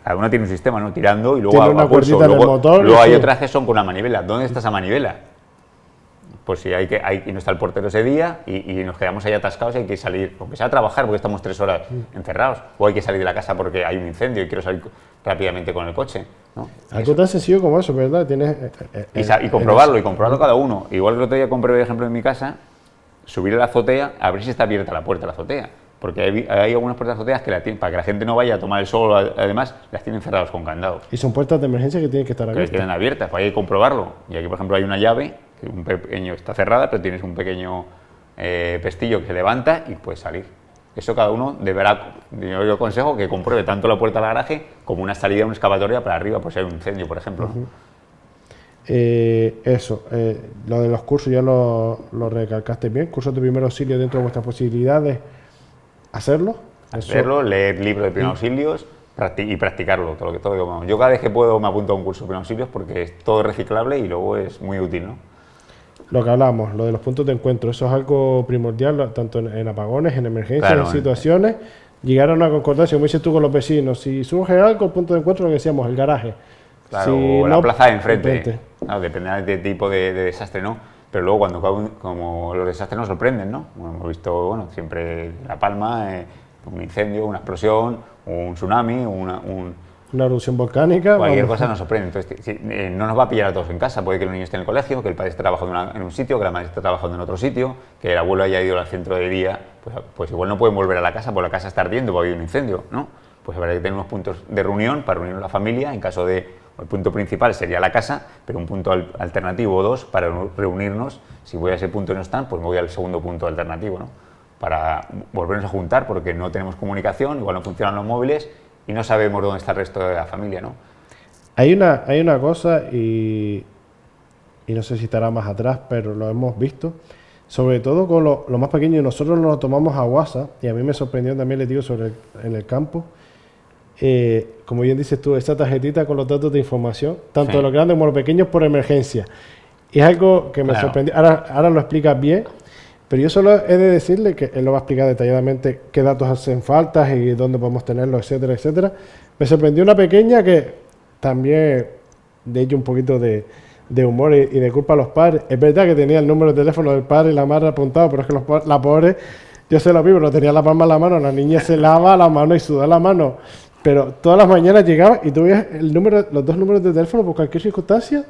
cada uno tiene un sistema, ¿no? Tirando y luego Tiene una pulso. cuerdita en el motor, Luego hay sí. otras que son con una manivela. ¿Dónde está esa manivela? Pues si y no está el portero ese día y nos quedamos ahí atascados y hay que salir, aunque sea a trabajar porque estamos 3 horas encerrados, o hay que salir de la casa porque hay un incendio y quiero salir rápidamente con el coche, ¿no? Algo tan sencillo como eso, ¿verdad? Tienes, Y comprobarlo cada uno. Igual que el otro día compré, por ejemplo, en mi casa, subir a la azotea, a ver si está abierta la puerta de la azotea. Porque hay algunas puertas de azoteas que para que la gente no vaya a tomar el sol, además, las tienen cerradas con candados. Y son puertas de emergencia que tienen que estar Que abiertas. quedan abiertas, pues hay que comprobarlo. Y aquí, por ejemplo, hay una llave, que un pequeño está cerrada, pero tienes un pequeño pestillo que se levanta y puedes salir. Eso cada uno deberá, yo aconsejo que compruebe tanto la puerta del garaje como una salida, una excavatoria para arriba, por si hay un incendio, por ejemplo. ¿No? Lo de los cursos ya lo recalcaste bien. Cursos de primer auxilio dentro de vuestras posibilidades. ¿Hacerlo? Leer libros de primeros auxilios y practicarlo. Todo. Yo cada vez que puedo me apunto a un curso de primeros auxilios porque es todo reciclable y luego es muy útil, ¿no? Lo que hablamos, lo de los puntos de encuentro, eso es algo primordial, tanto en apagones, en emergencias, Claro, en situaciones. Llegar a una concordancia, como dices tú con los vecinos, si surge algo, el punto de encuentro, lo que decíamos, el garaje. Claro, si o la no, plaza de enfrente. Claro, depende del tipo de desastre, ¿no? Pero luego como los desastres nos sorprenden, ¿no? Bueno, hemos visto, bueno, siempre La Palma, un incendio, una explosión, un tsunami, una erupción volcánica. cualquier cosa nos sorprende. Entonces, no nos va a pillar a todos en casa. Puede que el niño esté en el colegio, que el padre esté trabajando en un sitio, que la madre esté trabajando en otro sitio, que el abuelo haya ido al centro de día. Pues igual no pueden volver a la casa porque la casa está ardiendo, porque ha habido un incendio, ¿no? Pues habrá que tener unos puntos de reunión para reunir a la familia. En caso de, el punto principal sería la casa, pero un punto alternativo o 2 para reunirnos. Si voy a ese punto y no están, pues me voy al segundo punto alternativo, ¿no? Para volvernos a juntar, porque no tenemos comunicación, igual no funcionan los móviles y no sabemos dónde está el resto de la familia, ¿no? Hay una cosa y no sé si estará más atrás, pero lo hemos visto, sobre todo con lo más pequeño, y nosotros nos lo tomamos a WhatsApp, y a mí me sorprendió también, les digo, en el campo, como bien dices tú, esa tarjetita con los datos de información, tanto Sí. de los grandes como los pequeños por emergencia. Y es algo que me Claro. sorprendió. Ahora lo explicas bien, pero yo solo he de decirle que él lo va a explicar detalladamente qué datos hacen falta y dónde podemos tenerlos, etcétera, etcétera. Me sorprendió una pequeña que también, de hecho, un poquito de humor y de culpa a los padres. Es verdad que tenía el número de teléfono del padre y la madre apuntado, pero es que la pobre, yo sé lo mismo, no tenía la palma en la mano, la niña se lava la mano y suda la mano, pero todas las mañanas llegaba y tú veías los dos números de teléfono por cualquier circunstancia,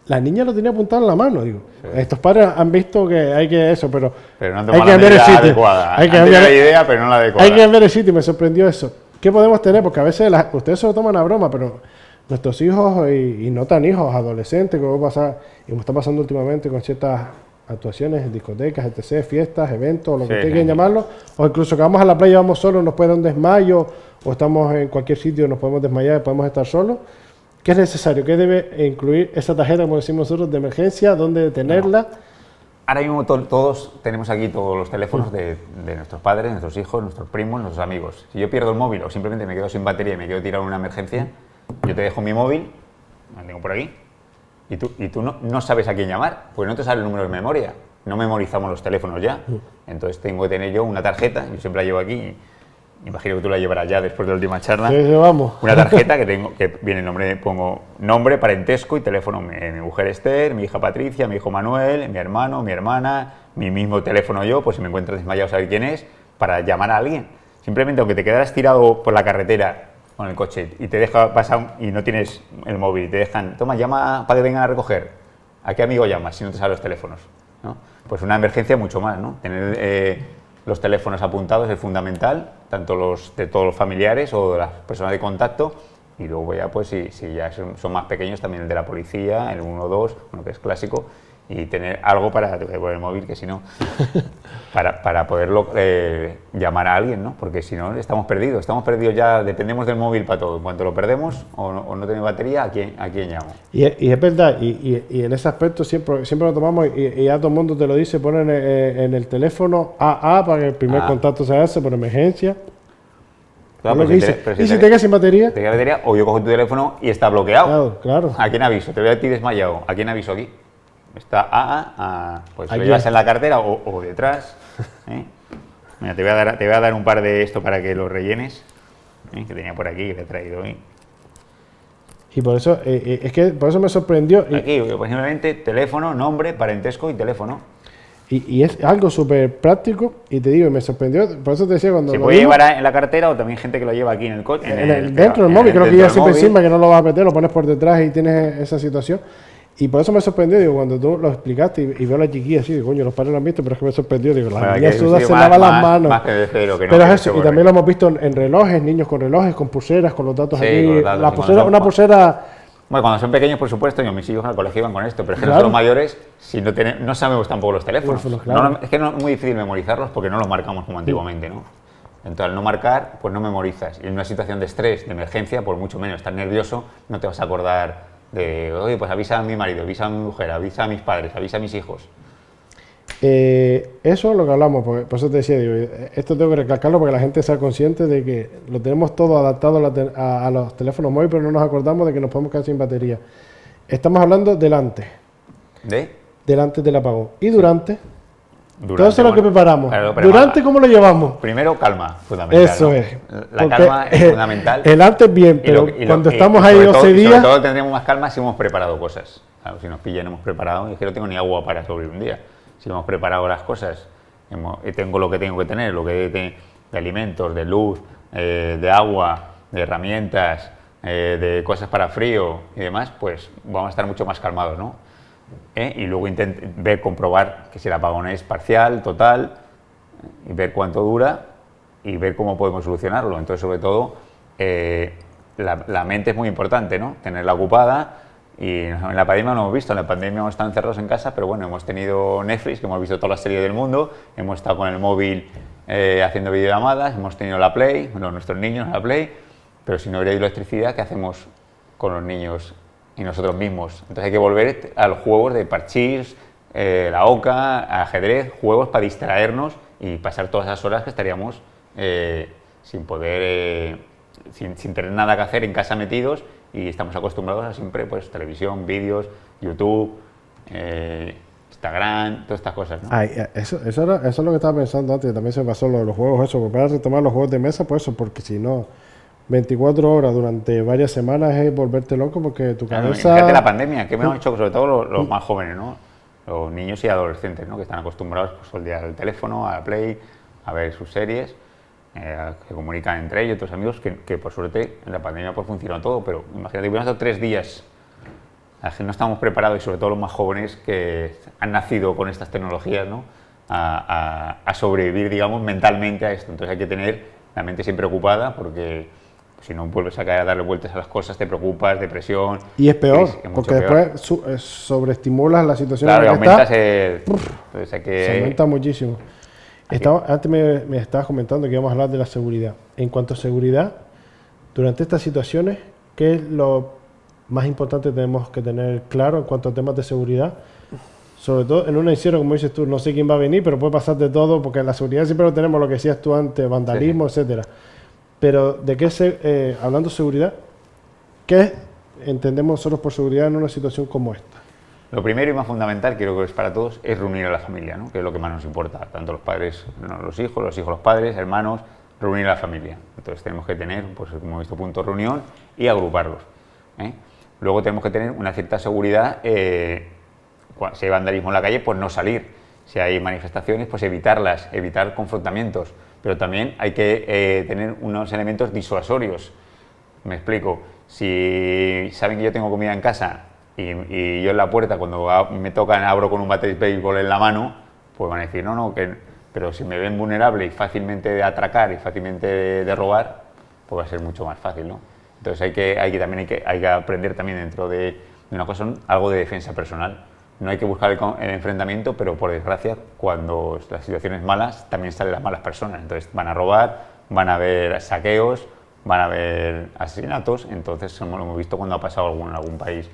la niña lo tenía apuntado en la mano. Digo, estos padres han visto que hay que eso, pero no han hay tomado que la cambiar el medida sitio. adecuada. Hay que Han tenido cambiar la idea, pero no la adecuada. hay que cambiar el sitio y me sorprendió eso. ¿Qué podemos tener? Porque a veces ustedes se lo toman a broma, pero nuestros hijos y no tan hijos, adolescentes, como pasa, y me está pasando últimamente con ciertas actuaciones en discotecas, etc., fiestas, eventos, lo que Sí, ustedes sí. quieran llamarlo, o incluso que vamos a la playa, vamos solos, nos puede dar un desmayo, o estamos en cualquier sitio, nos podemos desmayar, podemos estar solos. ¿Qué es necesario? ¿Qué debe incluir esa tarjeta, como decimos nosotros, de emergencia? ¿Dónde tenerla? Ahora mismo todos tenemos aquí todos los teléfonos de nuestros padres, nuestros hijos, nuestros primos, nuestros amigos. Si yo pierdo el móvil o simplemente me quedo sin batería y me quiero tirar una emergencia, yo te dejo mi móvil, lo tengo por aquí, y tú no sabes a quién llamar, porque no te sale el número de memoria. No memorizamos los teléfonos ya. Entonces tengo que tener yo una tarjeta, yo siempre la llevo aquí, imagino que tú la llevarás ya después de la última charla. Sí, vamos. Una tarjeta que viene el nombre, pongo nombre, parentesco y teléfono. Mi mujer Esther, mi hija Patricia, mi hijo Manuel, mi hermano, mi hermana, mi mismo teléfono yo, pues si me encuentro desmayado saber quién es, para llamar a alguien. Simplemente aunque te quedaras tirado por la carretera con el coche y te deja pasar y no tienes el móvil y te dejan, toma, llama para que vengan a recoger. ¿A qué amigo llamas si no te salen los teléfonos? ¿No? Pues una emergencia mucho más, ¿no? Tener los teléfonos apuntados es fundamental, tanto los de todos los familiares o de las personas de contacto, y luego ya, pues si ya son más pequeños, también el de la policía, el 112, bueno, que es clásico, y tener algo para por el móvil, que si no, para poderlo llamar a alguien, ¿no? Porque si no, estamos perdidos ya, dependemos del móvil para todo. En cuanto lo perdemos o no tenemos batería, ¿a quién llamo? Y es verdad, y en ese aspecto siempre lo tomamos y ya todo el mundo te lo dice, ponen en el teléfono AA para que el primer contacto se hace por emergencia. Claro, Lo que dice. ¿Y si te quedas sin batería? Te queda batería, o yo cojo tu teléfono y está bloqueado. Claro. ¿A quién aviso? Te veo a ti desmayado. ¿A quién aviso aquí? Está pues lo Aquí. llevas en la cartera o detrás. ¿Eh? Mira, te voy a dar un par de esto para que lo rellenes. Que tenía por aquí, que te he traído hoy. Y por eso, es que por eso me sorprendió. Aquí, pues simplemente teléfono, nombre, parentesco y teléfono. Y es algo súper práctico, y te digo, me sorprendió, por eso te decía cuando Se lo puede vimos, llevar en la cartera o también gente que lo lleva aquí en el coche. dentro del móvil, creo que ya siempre encima, que no lo vas a meter, lo pones por detrás y tienes esa situación. Y por eso me sorprendió, digo, cuando tú lo explicaste y veo a la chiquilla así, digo, coño, los padres lo han visto, pero es que me sorprendió, digo, la niña suda, se lava las manos. Más que de cero, que no, Pero que es eso, y corre. también lo hemos visto en relojes, niños con relojes, con pulseras, con los datos Sí, aquí. con los datos, La y pulsera, cuando una son- pulsera. Bueno, cuando son pequeños, por supuesto, yo mis hijos al colegio iban con esto, pero es que Claro. nosotros mayores, si no sabemos tampoco los teléfonos. Claro. Es que no es muy difícil memorizarlos porque no los marcamos como antiguamente, ¿no? Entonces, al no marcar, pues no memorizas. Y en una situación de estrés, de emergencia, por mucho menos, estás nervioso, no te vas a acordar de, oye, pues avisa a mi marido, avisa a mi mujer, avisa a mis padres, avisa a mis hijos. Eso es lo que hablamos, por eso te decía, digo, esto tengo que recalcarlo porque la gente sea consciente de que lo tenemos todo adaptado a los teléfonos móviles, pero no nos acordamos de que nos podemos quedar sin batería. Estamos hablando delante del apagón. Y durante todo eso es lo que preparamos. Claro, pero Durante, ¿cómo lo llevamos? Primero, calma, fundamental. Eso ¿no? es. La Porque, calma es fundamental. El antes bien, pero cuando estamos ahí 12 días. Sobre todo tendremos más calma si hemos preparado cosas. Claro, si nos pillan, hemos preparado. Es que no tengo ni agua para sobrevivir un día. Si hemos preparado las cosas, tengo lo que tengo que tener, lo que de alimentos, de luz, de agua, de herramientas, de cosas para frío y demás, pues vamos a estar mucho más calmados, ¿no? Y luego comprobar que si el apagón es parcial, total, y ver cuánto dura y ver cómo podemos solucionarlo. Entonces, sobre todo, la mente es muy importante, ¿no? Tenerla ocupada. Y en la pandemia no hemos visto, en la pandemia hemos estado encerrados en casa, pero bueno, hemos tenido Netflix, que hemos visto todas las series del mundo, hemos estado con el móvil haciendo videollamadas, hemos tenido la Play, nuestros niños la Play, pero si no hubiera electricidad, ¿qué hacemos con los niños y nosotros mismos. Entonces hay que volver a los juegos de parchís, la oca, ajedrez, juegos para distraernos y pasar todas esas horas que estaríamos sin poder, sin tener nada que hacer en casa metidos, y estamos acostumbrados a siempre pues televisión, vídeos, YouTube, Instagram, todas estas cosas, ¿no? Ay, eso es lo que estaba pensando antes, también se me pasó lo de los juegos, eso, volver a retomar los juegos de mesa, pues eso, porque si no, 24 horas durante varias semanas es volverte loco porque tu Claro, cabeza... fíjate la pandemia, que me han hecho sobre todo los más jóvenes, ¿no? Los niños y adolescentes, ¿no? Que están acostumbrados pues, todo el día al teléfono, a la Play, a ver sus series, que comunican entre ellos, otros amigos, que por suerte en la pandemia pues funcionó todo, pero imagínate, hubieran estado 3 días, no estamos preparados, y sobre todo los más jóvenes que han nacido con estas tecnologías, ¿no? A sobrevivir, digamos, mentalmente a esto. Entonces hay que tener la mente siempre ocupada, porque si no vuelves a caer a darle vueltas a las cosas, te preocupas, depresión... Y es peor, es porque mucho peor. después sobreestimulas la situación Claro, y en la que aumentas estás, entonces hay que... se aumenta muchísimo. Antes me estabas comentando que íbamos a hablar de la seguridad. En cuanto a seguridad, durante estas situaciones, ¿qué es lo más importante que tenemos que tener claro en cuanto a temas de seguridad? Sobre todo en un encierro, como dices tú, no sé quién va a venir, pero puede pasar de todo, porque en la seguridad siempre lo tenemos, lo que decías tú antes, vandalismo, etcétera. Pero de qué hablando de seguridad, ¿qué entendemos nosotros por seguridad en una situación como esta? Lo primero y más fundamental, creo que es para todos, es reunir a la familia, ¿no? Que es lo que más nos importa, tanto los padres, no, los hijos los padres, hermanos, reunir a la familia. Entonces tenemos que tener, pues como hemos visto, punto de reunión y agruparlos, ¿eh? Luego tenemos que tener una cierta seguridad, si hay vandalismo en la calle, pues no salir. Si hay manifestaciones, pues evitarlas, evitar confrontamientos. Pero también hay que tener unos elementos disuasorios. Me explico. Si saben que yo tengo comida en casa y yo en la puerta, cuando me tocan, abro con un bate de béisbol en la mano, pues van a decir, pero si me ven vulnerable y fácilmente de atracar y fácilmente de robar, pues va a ser mucho más fácil, ¿no? Entonces hay que aprender también dentro de una cosa, algo de defensa personal. No hay que buscar el enfrentamiento, pero por desgracia, cuando la situación es mala, también salen las malas personas. Entonces van a robar, van a haber saqueos, van a haber asesinatos. Entonces lo hemos visto cuando ha pasado en algún país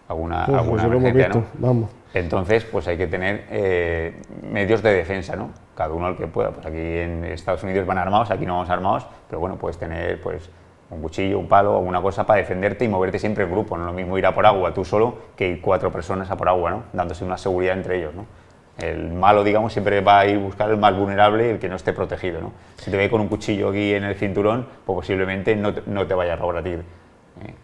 alguna emergencia, ¿no? Vamos. Entonces, pues hay que tener medios de defensa, ¿no? Cada uno el que pueda. Pues aquí en Estados Unidos van armados, aquí no vamos armados, pero bueno, puedes tener pues un cuchillo, un palo, alguna cosa para defenderte y moverte siempre en grupo. No es lo mismo ir a por agua tú solo que ir 4 personas a por agua, ¿no? Dándose una seguridad entre ellos, ¿no? El malo, digamos, siempre va a ir a buscar el más vulnerable, el que no esté protegido, ¿no? Si te ve con un cuchillo aquí en el cinturón, pues posiblemente no te vaya a robar a ti.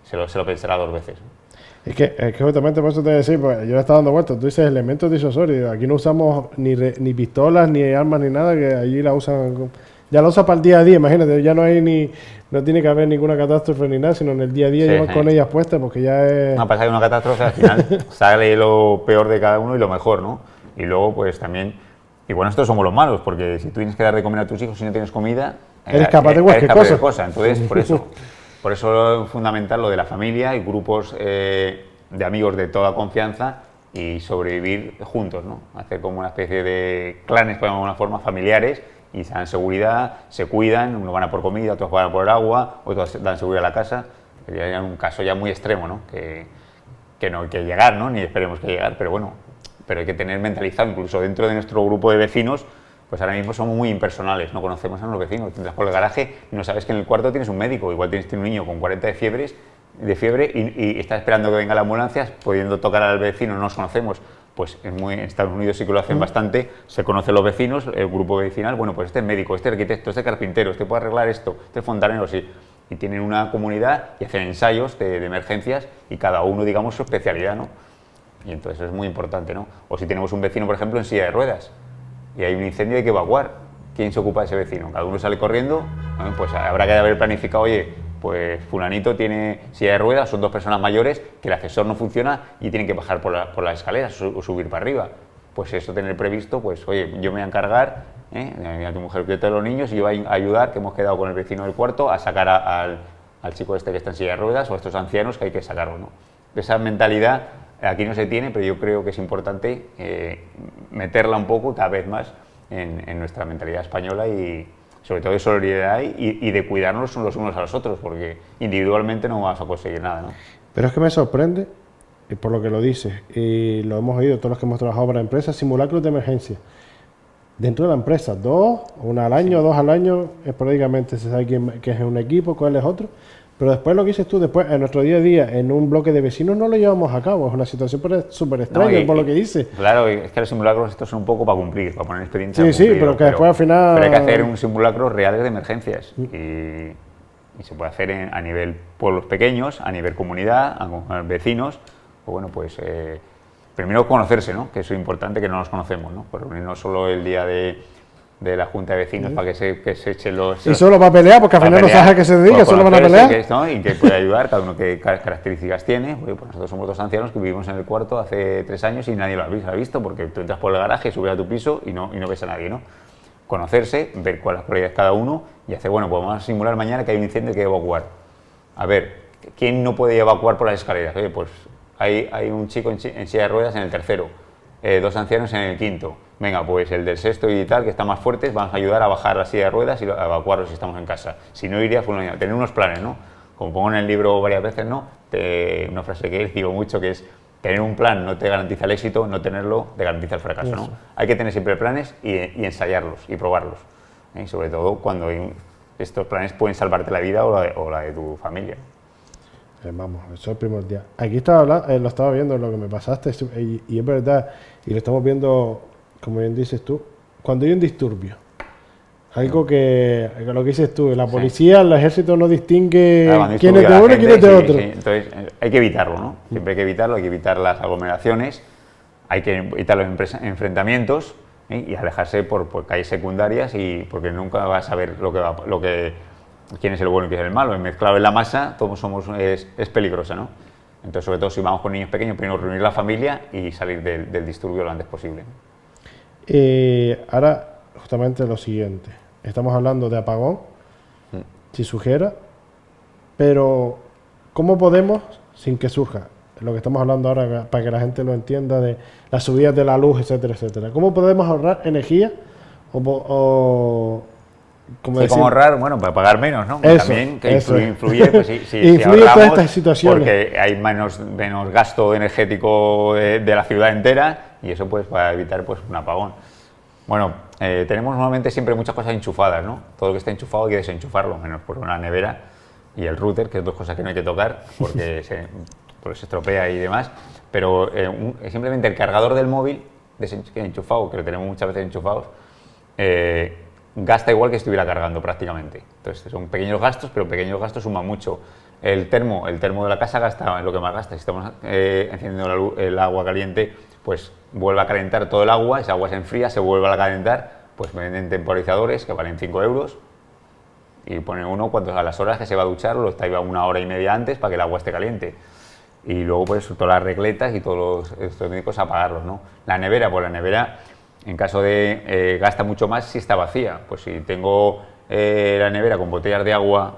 Se lo pensará 2 veces, ¿no? Es que justamente por eso te decía, pues yo le estaba dando vueltas, tú dices elementos disuasorios, aquí no usamos ni pistolas, ni armas, ni nada, que allí la usan, ya la usan para el día a día, imagínate, ya no tiene que haber ninguna catástrofe ni nada, sino en el día a día llevan con ellas puestas, porque ya es... No, pasa que una catástrofe al final sale lo peor de cada uno y lo mejor, ¿no? Y luego pues también, y bueno, estos somos los malos, porque si tú tienes que dar de comer a tus hijos y no tienes comida... Eres capaz de cualquier cosa. Entonces, por eso es fundamental lo de la familia y grupos de amigos de toda confianza y sobrevivir juntos, ¿no? Hacer como una especie de clanes, por alguna forma, familiares, y se dan seguridad, se cuidan, unos van a por comida, otros van a por agua, otros dan seguridad a la casa. Sería un caso ya muy extremo, ¿no? Que no hay que llegar, ¿no? Ni esperemos que llegar, pero bueno, pero hay que tener mentalizado, incluso dentro de nuestro grupo de vecinos, pues ahora mismo somos muy impersonales, no conocemos a los vecinos, entras por el garaje y no sabes que en el cuarto tienes un médico, igual tienes un niño con 40 de fiebre y está esperando que venga la ambulancia, pudiendo tocar al vecino, no nos conocemos. Pues en Estados Unidos sí que lo hacen bastante, se conocen los vecinos, el grupo vecinal, bueno, pues este es médico, este es arquitecto, este es carpintero, este puede arreglar esto, este es fontanero, sí. Y tienen una comunidad y hacen ensayos de emergencias y cada uno, digamos, su especialidad, ¿no? Y entonces es muy importante, ¿no? O si tenemos un vecino, por ejemplo, en silla de ruedas y hay un incendio, hay que evacuar. ¿Quién se ocupa de ese vecino? Cada uno sale corriendo, bueno, pues habrá que haber planificado, oye, pues fulanito tiene silla de ruedas, son 2 personas mayores, que el ascensor no funciona y tienen que bajar por las escaleras o subir para arriba. Pues eso tener previsto, pues oye, yo me voy a encargar, a tu mujer cuida de los niños y yo voy a ayudar, que hemos quedado con el vecino del cuarto, a sacar al chico este que está en silla de ruedas o a estos ancianos que hay que sacarlo, ¿no? Esa mentalidad aquí no se tiene, pero yo creo que es importante meterla un poco cada vez más en nuestra mentalidad española y sobre todo de solidaridad y de cuidarnos los unos a los otros, porque individualmente no vamos a conseguir nada, ¿no? Pero es que me sorprende, y por lo que lo dices, y lo hemos oído todos los que hemos trabajado para empresas, simulacros de emergencia. Dentro de la empresa, una al año, dos al año, esporádicamente se sabe qué es un equipo, cuál es otro. Pero después lo que dices tú, después en nuestro día a día, en un bloque de vecinos no lo llevamos a cabo. Es una situación súper extraña por lo que dices. Claro, es que los simulacros estos son un poco para cumplir, para poner experiencia. Sí, pero que después al final... Pero hay que hacer un simulacro reales de emergencias. Y se puede hacer a nivel pueblos pequeños, a nivel comunidad, a vecinos. O bueno, pues primero conocerse, ¿no? Que eso es importante, que no nos conocemos, ¿no? Por no solo el día de la Junta de Vecinos para que se echen los... Y solo para pelear, porque al final no sabes a qué se dedica, solo van a pelear. ¿No? Y que puede ayudar, cada uno qué características tiene. Pues nosotros somos dos ancianos que vivimos en el cuarto hace 3 años y nadie lo ha visto, porque tú entras por el garaje, subes a tu piso y no ves a nadie, ¿no? Conocerse, ver cuáles son las cualidades de cada uno y hacer, bueno, pues vamos a simular mañana que hay un incendio que hay que evacuar. A ver, ¿quién no puede evacuar por las escaleras? Oye, pues hay un chico en silla de ruedas en el tercero, 2 ancianos en el quinto. Venga, pues el del sexto y tal, que está más fuertes, vamos a ayudar a bajar la silla de ruedas y a evacuarlos si estamos en casa. Si no iría, tener unos planes, ¿no? Como pongo en el libro varias veces, ¿no? Una frase que digo mucho, que es: tener un plan no te garantiza el éxito, no tenerlo te garantiza el fracaso, ¿no? Hay que tener siempre planes y ensayarlos y probarlos. Y sobre todo cuando estos planes pueden salvarte la vida o la de tu familia. Vamos, eso es primordial. Aquí lo estaba viendo, lo que me pasaste, y es verdad, y lo estamos viendo, como bien dices tú, cuando hay un disturbio, algo que lo que dices tú, la policía, el ejército no distingue quién es de uno y quién es de otro. Sí. Entonces hay que evitarlo, ¿no? Siempre hay que evitarlo, hay que evitar las aglomeraciones, hay que evitar los enfrentamientos y alejarse por calles secundarias, y porque nunca vas a ver quién es el bueno y quién es el malo. Mezclado en la masa, todos es peligrosa, ¿no? Entonces, sobre todo si vamos con niños pequeños, primero reunir la familia y salir del disturbio lo antes posible. Ahora, justamente lo siguiente. Estamos hablando de apagón, si surgiera, pero ¿cómo podemos, sin que surja, lo que estamos hablando ahora, para que la gente lo entienda, de las subidas de la luz, etcétera, etcétera? ¿Cómo podemos ahorrar energía ¿Cómo ahorrar? Bueno, para pagar menos, ¿no? Eso, también que influye, pues si influye ahorramos, todas estas situaciones. porque hay menos gasto energético de la ciudad entera, y eso pues para evitar pues un apagón. Bueno, tenemos normalmente siempre muchas cosas enchufadas, ¿no? Todo lo que está enchufado hay que desenchufarlo, menos por una nevera y el router, que es 2 cosas que no hay que tocar porque se estropea y demás. Pero simplemente el cargador del móvil enchufado, que lo tenemos muchas veces enchufados, gasta igual que estuviera cargando prácticamente. Entonces son pequeños gastos, pero pequeños gastos suman mucho. El termo de la casa gasta lo que más gasta. Si estamos encendiendo el agua caliente, pues vuelve a calentar todo el agua, esa agua se enfría, se vuelve a calentar, pues venden temporizadores que valen 5 euros y pone uno a las horas que se va a duchar, lo está iba 1 hora y media antes para que el agua esté caliente. Y luego pues todas las regletas y todos los electrónicos apagarlos, ¿no? La nevera, pues la nevera, en caso de gasta mucho más si está vacía. Pues si tengo la nevera con botellas de agua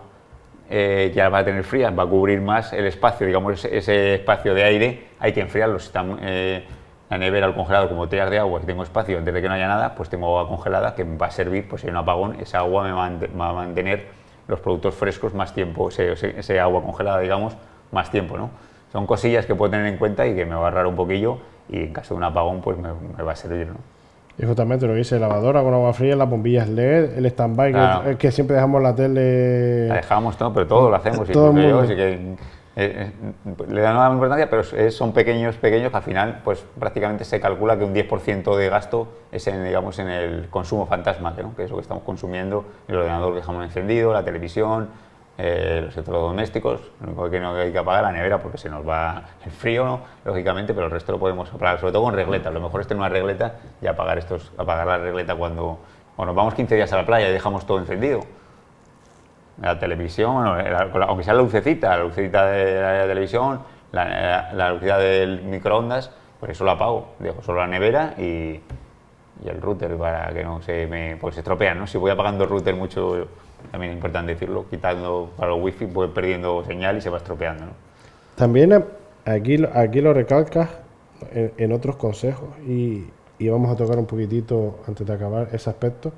ya va a tener frías, va a cubrir más el espacio, digamos ese espacio de aire, hay que enfriarlo. Si está la nevera o el congelador con botellas de agua, si tengo espacio antes de que no haya nada, pues tengo agua congelada que me va a servir, pues si hay un apagón, esa agua me va a mantener los productos frescos más tiempo, ese agua congelada, digamos, más tiempo, ¿no? Son cosillas que puedo tener en cuenta y que me va a ahorrar un poquillo, y en caso de un apagón pues me va a servir, ¿no? Y justamente lo que dice, lavadora con agua fría, las bombillas LED, el stand-by, claro, que siempre dejamos la tele... La dejamos todo, pero todo lo hacemos. Todo y así que le dan una importancia, pero son pequeños que al final pues prácticamente se calcula que un 10% de gasto es en el consumo fantasma, ¿no? Que es lo que estamos consumiendo, el ordenador que dejamos encendido, la televisión, los electrodomésticos. Lo único que no hay que apagar la nevera porque se nos va el frío, ¿no? Lógicamente, pero el resto lo podemos apagar, sobre todo con regletas. Lo mejor es tener una regleta y apagar la regleta cuando nos vamos 15 días a la playa y dejamos todo encendido. La televisión, bueno, aunque sea la lucecita de la televisión, la lucecita del microondas, pues eso lo apago. Dejo solo la nevera y el router para que no porque se estropean, ¿no? Si voy apagando el router mucho, también es importante decirlo, quitando para los wifi, voy perdiendo señal y se va estropeando, ¿no? También aquí lo recalcas en otros consejos y vamos a tocar un poquitito antes de acabar ese aspecto.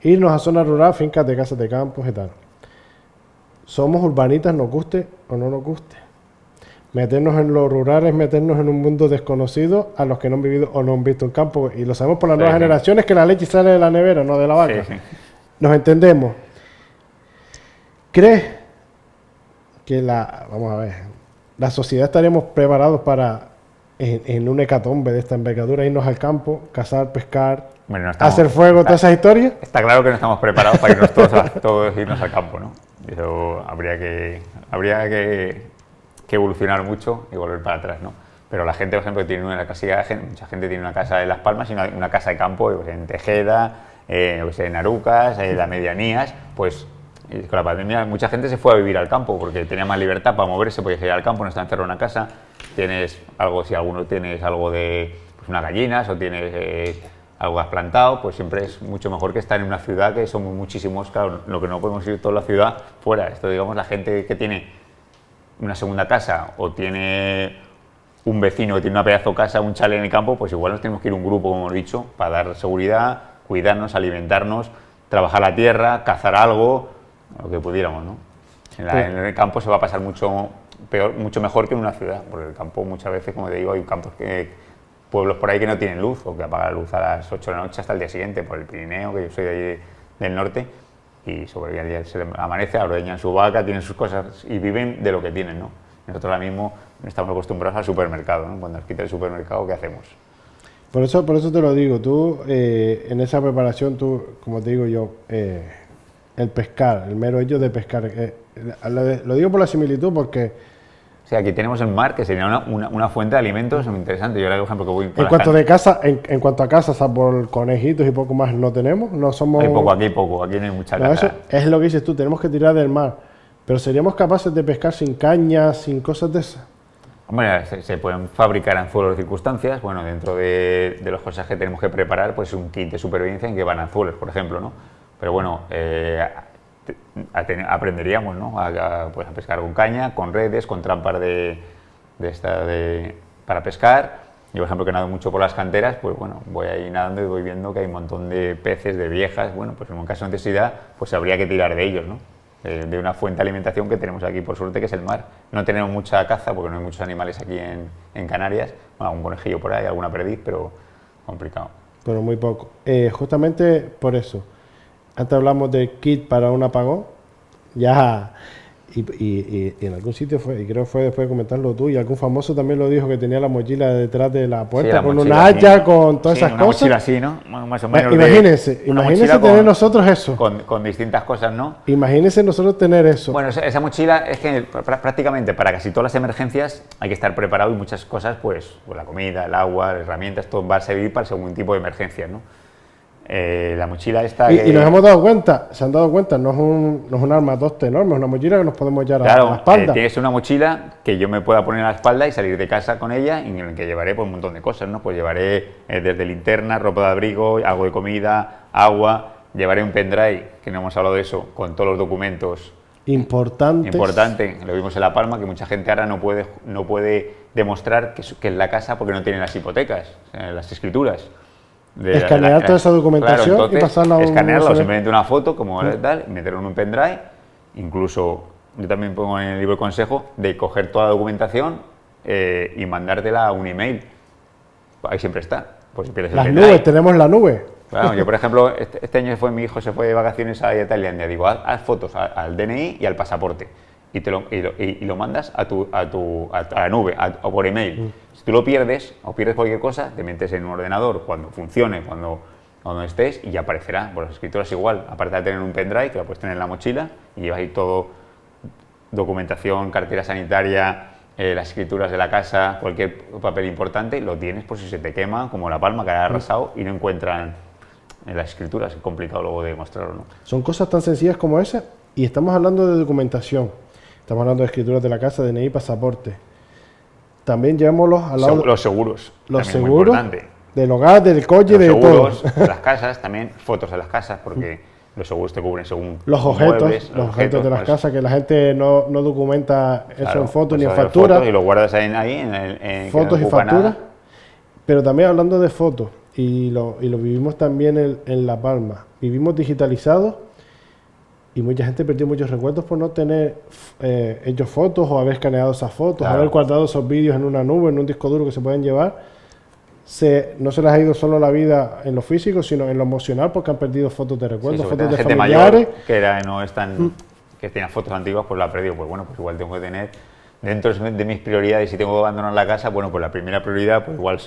Irnos a zona rural, fincas de casas de campos y tal. Somos urbanitas, nos guste o no nos guste. Meternos en lo rural es meternos en un mundo desconocido a los que no han vivido o no han visto el campo. Y lo sabemos por las nuevas generaciones, que la leche sale de la nevera, no de la vaca. Sí, sí. Nos entendemos. ¿Crees que vamos a ver, la sociedad estaremos preparados para, en un hecatombe de esta envergadura, irnos al campo, cazar, pescar, Bueno, no estamos- hacer fuego, todas esas historias? Está claro que no estamos preparados para irnos todos irnos al campo, ¿no? Eso habría que evolucionar mucho y volver para atrás, ¿no? Pero la gente, por ejemplo, tiene una casilla, mucha gente tiene una casa en Las Palmas y una casa de campo pues, en Tejeda, en Arucas, en las medianías, pues y con la pandemia mucha gente se fue a vivir al campo porque tenía más libertad para moverse, podías ir al campo, no estar encerrado en una casa, tienes algo, si alguno tienes algo de pues, unas gallinas o tienes algo has plantado, pues siempre es mucho mejor que estar en una ciudad que somos muchísimos, claro, lo que no podemos ir toda la ciudad fuera. Esto, digamos, la gente que tiene una segunda casa o tiene un vecino que tiene una pedazo de casa, un chalet en el campo, pues igual nos tenemos que ir un grupo, como hemos dicho, para dar seguridad, cuidarnos, alimentarnos, trabajar la tierra, cazar algo, lo que pudiéramos, ¿no? En el campo se va a pasar mucho peor, mucho mejor que en una ciudad, porque el campo muchas veces, como te digo, hay campos pueblos por ahí que no tienen luz o que apagan la luz a las 8 de la noche hasta el día siguiente, por el Pirineo, que yo soy de ahí del norte, y sobre el día se amanece, ordeñan su vaca, tienen sus cosas y viven de lo que tienen, ¿no? Nosotros ahora mismo estamos acostumbrados al supermercado, ¿no? Cuando nos quita el supermercado, ¿qué hacemos? Por eso te lo digo, tú en esa preparación, tú, como te digo yo, el pescar, el mero hecho de pescar, lo digo por la similitud porque O sea, aquí tenemos el mar, que sería una fuente de alimentos muy interesante. Yo ahora, por ejemplo, que voy por en las cuanto de casa, en cuanto a casas, por conejitos y poco más no tenemos, no somos... Hay poco, aquí no hay mucha No, casa. eso es lo que dices tú, tenemos que tirar del mar, pero seríamos capaces de pescar sin cañas, sin cosas de esas. Hombre, se pueden fabricar anzuelos de circunstancias. Bueno, dentro de las cosas que tenemos que preparar, pues un kit de supervivencia en que van anzuelos, por ejemplo, ¿no? Pero bueno, aprenderíamos, ¿no? Pues a pescar con caña, con redes, con trampas para pescar. Yo, por ejemplo, que nado mucho por las canteras, pues bueno, voy ahí nadando y voy viendo que hay un montón de peces, de viejas. Bueno, pues en un caso de necesidad, pues habría que tirar de ellos, ¿no? De una fuente de alimentación que tenemos aquí, por suerte, que es el mar. No tenemos mucha caza porque no hay muchos animales aquí en Canarias. Bueno, algún conejillo por ahí, alguna perdiz, pero complicado. Pero muy poco. Justamente por eso. Antes hablamos de kit para un apagón. Ya. Y en algún sitio fue, y creo que fue después de comentarlo tú, y algún famoso también lo dijo, que tenía la mochila detrás de la puerta, Sí, la con mochila, una haya, sí, con todas esas una cosas. mochila así, ¿no? Más o menos. Imagínense una tener mochila nosotros eso. Con distintas cosas, ¿no? Imagínense nosotros tener eso. Bueno, esa mochila es que prácticamente para casi todas las emergencias hay que estar preparado y muchas cosas, pues la comida, el agua, las herramientas, todo va a servir para algún tipo de emergencia, ¿no? La mochila esta... Y nos hemos dado cuenta, se han dado cuenta, no es un armatoste enorme, es una mochila que nos podemos llevar a la espalda. Tienes una mochila que yo me pueda poner a la espalda y salir de casa con ella, y en la que llevaré pues, un montón de cosas, ¿no? Pues llevaré desde linterna, ropa de abrigo, algo de comida, agua, llevaré un pendrive, que no hemos hablado de eso, con todos los documentos. Importante, lo vimos en La Palma, que mucha gente ahora no puede demostrar que es la casa porque no tienen las hipotecas, las escrituras. Escanear toda esa documentación, claro, entonces, y pasarla a un escanearlo, USB. simplemente una foto, como tal, meterlo en un pendrive. Incluso yo también pongo en el libro de consejo de coger toda la documentación y mandártela a un email. Ahí siempre está. Pues si pierdes el Las pendrive. nubes, tenemos la nube. Claro, yo por ejemplo, este año mi hijo se fue de vacaciones a Tailandia. Digo, haz fotos al DNI y al pasaporte. Y lo mandas a la nube, o por email. Si tú lo pierdes, o pierdes cualquier cosa, te metes en un ordenador cuando funcione, cuando estés, y ya aparecerá. Por las escrituras igual, aparte de tener un pendrive, que lo puedes tener en la mochila, y llevas ahí todo, documentación, cartera sanitaria, las escrituras de la casa, cualquier papel importante, lo tienes por si se te quema, como La Palma, que ha arrasado, y no encuentran en las escrituras. Es complicado luego de demostrarlo, ¿no? Son cosas tan sencillas como esa, y estamos hablando de documentación. Estamos hablando de escrituras de la casa, DNI, pasaporte. También llevémoslos al lado... Los seguros. Los también muy seguros importante. del hogar, del coche, Los de todo. seguros de las casas, también fotos de las casas, porque los seguros te cubren según Los objetos, muebles, los objetos de las pues, casas, que la gente no documenta eso claro, en fotos pues ni en hacer facturas. fotos y lo guardas ahí en Fotos que no y ocupa facturas. nada. Pero también hablando de fotos, y lo vivimos también en La Palma. Vivimos digitalizados y mucha gente perdió muchos recuerdos por no tener hecho fotos o haber escaneado esas fotos, Claro. haber guardado esos vídeos en una nube, en un disco duro que se pueden llevar. No se les ha ido solo la vida en lo físico, sino en lo emocional, porque han perdido fotos de Sí, recuerdos, sobre fotos todo de gente familiares. mayor que no es tan, que tenía fotos antiguas, pues la ha perdido. Pues bueno, pues igual tengo que tener, dentro de mis prioridades, si tengo que abandonar la casa, bueno, pues la primera prioridad, pues igual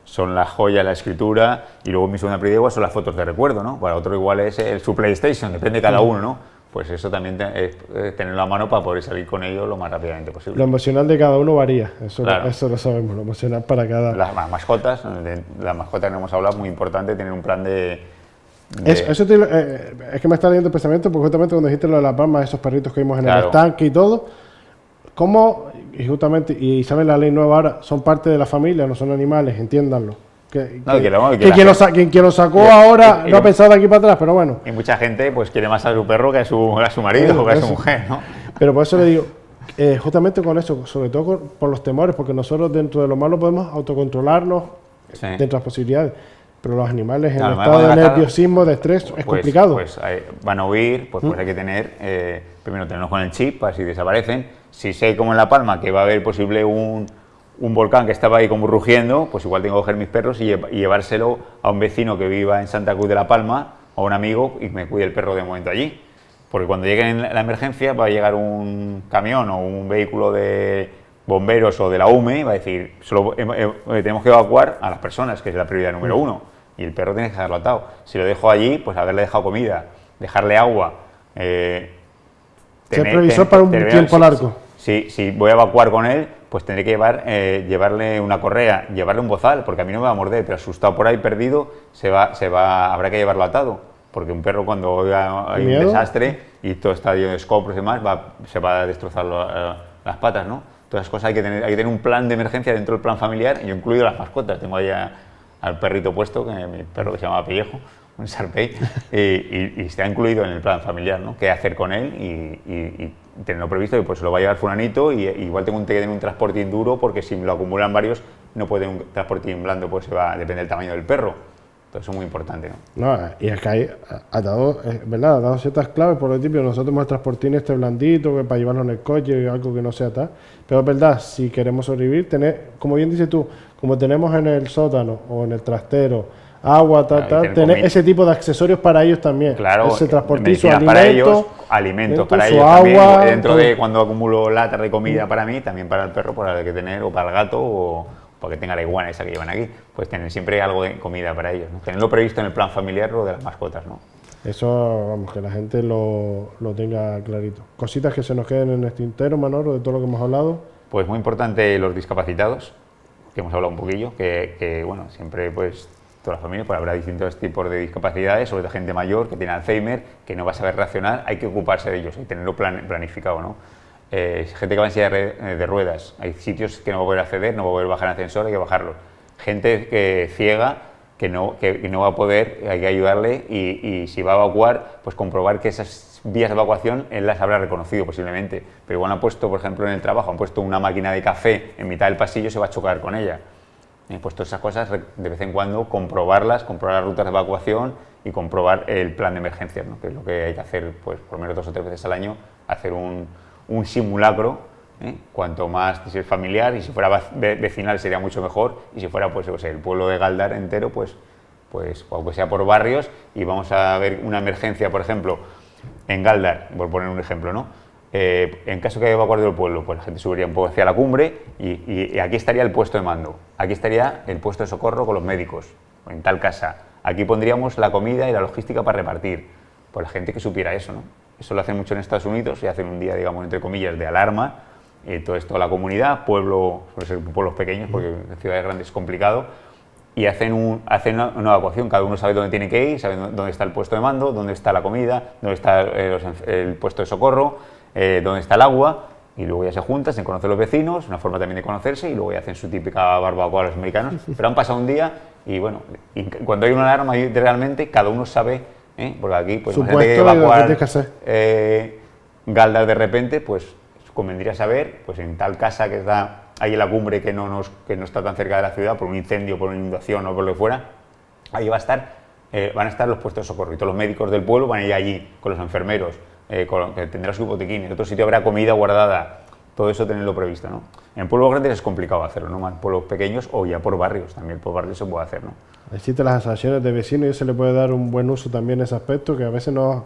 son las joyas, la escritura, y luego mi segunda prioridad igual son las fotos de recuerdo, ¿no? Para otro igual es su PlayStation, depende de cada uno, ¿no? Pues eso también es tenerlo a mano para poder salir con ello lo más rápidamente posible. Lo emocional de cada uno varía, eso, Claro. eso lo sabemos, lo emocional para cada... Las mascotas que hemos hablado, muy importante tener un plan de es que me está leyendo el pensamiento, porque justamente cuando dijiste lo de las palmas, esos perritos que vimos en el Claro. estanque y todo, ¿cómo, y justamente, y saben la ley nueva ahora, son parte de la familia, no son animales, entiéndanlo? No, que la Quien lo sacó y- ahora y- no ha pensado de aquí para atrás, pero bueno. Y mucha gente pues quiere más a su perro que a su marido o que a su Eso. mujer, ¿no? Pero por eso le digo, justamente con eso, sobre todo por los temores, porque nosotros dentro de lo malo podemos autocontrolarnos Sí. dentro de las posibilidades, pero los animales en Claro, el los estado de animales van a estar- nerviosismo, de estrés, es Pues- complicado. Pues van a huir, pues hay que tener, primero tenerlos con el chip, para si desaparecen. Si sé, como en La Palma, que va a haber posible un volcán que estaba ahí como rugiendo, pues igual tengo que coger mis perros y llevárselo a un vecino que viva en Santa Cruz de La Palma, o a un amigo, y me cuide el perro de momento allí. Porque cuando llegue la emergencia va a llegar un camión o un vehículo de bomberos o de la UME y va a decir, tenemos que evacuar a las personas, que es la prioridad número uno, y el perro tiene que dejarlo atado. Si lo dejo allí, pues haberle dejado comida, dejarle agua. Ser previsor para un tiempo largo. Si voy a evacuar con él, pues tendré que llevarle una correa, llevarle un bozal, porque a mí no me va a morder, pero asustado por ahí, perdido, habrá que llevarlo atado, porque un perro cuando hay un ¿Miedo? desastre y todo está lleno de escombros y demás, se va a destrozar las patas, ¿no? Todas esas cosas hay que tener un plan de emergencia dentro del plan familiar, y yo incluido las mascotas. Tengo ahí al perrito puesto, mi perro que se llama Pellejo, un Sarpei, y está incluido en el plan familiar, ¿no? ¿Qué hacer con él? Y tenerlo previsto, y pues lo va a llevar fulanito, y igual tengo que tener un transportín duro, porque si me lo acumulan varios, no puede un transportín blando, pues depende del tamaño del perro. Entonces eso es muy importante, ¿no? No, y es que ha dado, ¿verdad? Ha dado ciertas claves, por el tipo, nosotros tenemos el transportín este blandito, que para llevarlo en el coche, algo que no sea tal. Pero es verdad, si queremos sobrevivir, como bien dices tú, como tenemos en el sótano o en el trastero, agua, tener ese tipo de accesorios para ellos también. Claro, ese transportín, su medicinas para ellos, alimentos para su ellos agua, también, dentro todo. de cuando acumulo latas de comida para mí, también para el perro, para el que tener, o para el gato, o para que tenga la iguana esa que llevan aquí, pues tener siempre algo de comida para ellos, ¿no? Tenerlo previsto en el plan familiar, lo de las mascotas, ¿no? Eso, vamos, que la gente lo tenga clarito. Cositas que se nos queden en el tintero, Manolo, de todo lo que hemos hablado. Pues muy importante los discapacitados, que hemos hablado un poquillo, que bueno, siempre pues toda la familia, pues habrá distintos tipos de discapacidades, sobre todo gente mayor que tiene Alzheimer, que no va a saber reaccionar, hay que ocuparse de ellos y tenerlo planificado, ¿no? Gente que va en silla de ruedas, hay sitios que no va a poder acceder, no va a poder bajar en ascensor, hay que bajarlos. Gente que ciega, que no va a poder, hay que ayudarle, y si va a evacuar, pues comprobar que esas vías de evacuación él las habrá reconocido posiblemente, pero igual han puesto, por ejemplo, en el trabajo, han puesto una máquina de café en mitad del pasillo, se va a chocar con ella. Pues todas esas cosas, de vez en cuando, comprobar las rutas de evacuación y comprobar el plan de emergencias, ¿no? Que es lo que hay que hacer, pues por lo menos 2 o 3 veces al año, hacer un simulacro, cuanto más si es familiar, y si fuera vecinal sería mucho mejor, y si fuera pues el pueblo de Galdar entero, pues aunque sea por barrios, y vamos a ver una emergencia, por ejemplo, en Galdar, por poner un ejemplo, ¿no? En caso que haya evacuado el pueblo, pues la gente subiría un poco hacia la cumbre, y aquí estaría el puesto de mando, aquí estaría el puesto de socorro con los médicos, en tal casa, aquí pondríamos la comida y la logística para repartir, pues la gente que supiera eso, ¿no? Eso lo hacen mucho en Estados Unidos, y hacen un día, digamos, entre comillas, de alarma, todo esto, la comunidad, suele ser pueblos pequeños, porque en ciudades grandes es complicado, y hacen una evacuación, cada uno sabe dónde tiene que ir, sabe dónde está el puesto de mando, dónde está la comida, dónde está el puesto de socorro, dónde está el agua, y luego ya se juntan, se conocen los vecinos, una forma también de conocerse, y luego ya hacen su típica barbacoa a los americanos, pero han pasado un día, y bueno, y cuando hay una alarma, realmente cada uno sabe, porque aquí, pues imagínate que evacuar Galdar de repente, pues convendría saber, pues en tal casa que está ahí en la cumbre, que no está tan cerca de la ciudad, por un incendio, por una inundación o por lo que fuera, ahí van a estar los puestos de socorro, y todos los médicos del pueblo van a ir allí con los enfermeros que tendrá su botiquín, en otro sitio habrá comida guardada, todo eso tenerlo previsto, ¿no? En pueblos grandes es complicado hacerlo, ¿no? Más en pueblos pequeños o ya por barrios, también por barrios se puede hacer, ¿no? Existen las asociaciones de vecinos y se le puede dar un buen uso también a ese aspecto, que a veces nos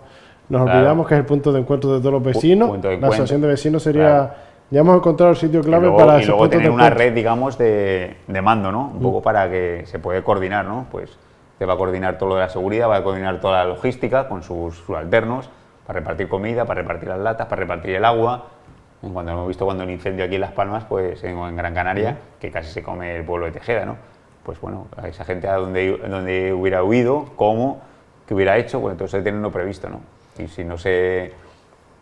olvidamos que es el punto de encuentro de todos los vecinos. La asociación de vecinos sería, ya hemos encontrado el sitio clave para ese punto de encuentro. Y luego tener una red, digamos, de mando, ¿no? Un poco para que se puede coordinar, ¿no? Pues se va a coordinar todo lo de la seguridad, va a coordinar toda la logística con sus alternos, para repartir comida, para repartir las latas, para repartir el agua. Cuando hemos visto cuando un incendio aquí en Las Palmas, pues en Gran Canaria, que casi se come el pueblo de Tejeda, ¿no? Pues bueno, a esa gente a donde hubiera huido, cómo, qué hubiera hecho, pues entonces hay que tenerlo previsto, ¿no? Y si no se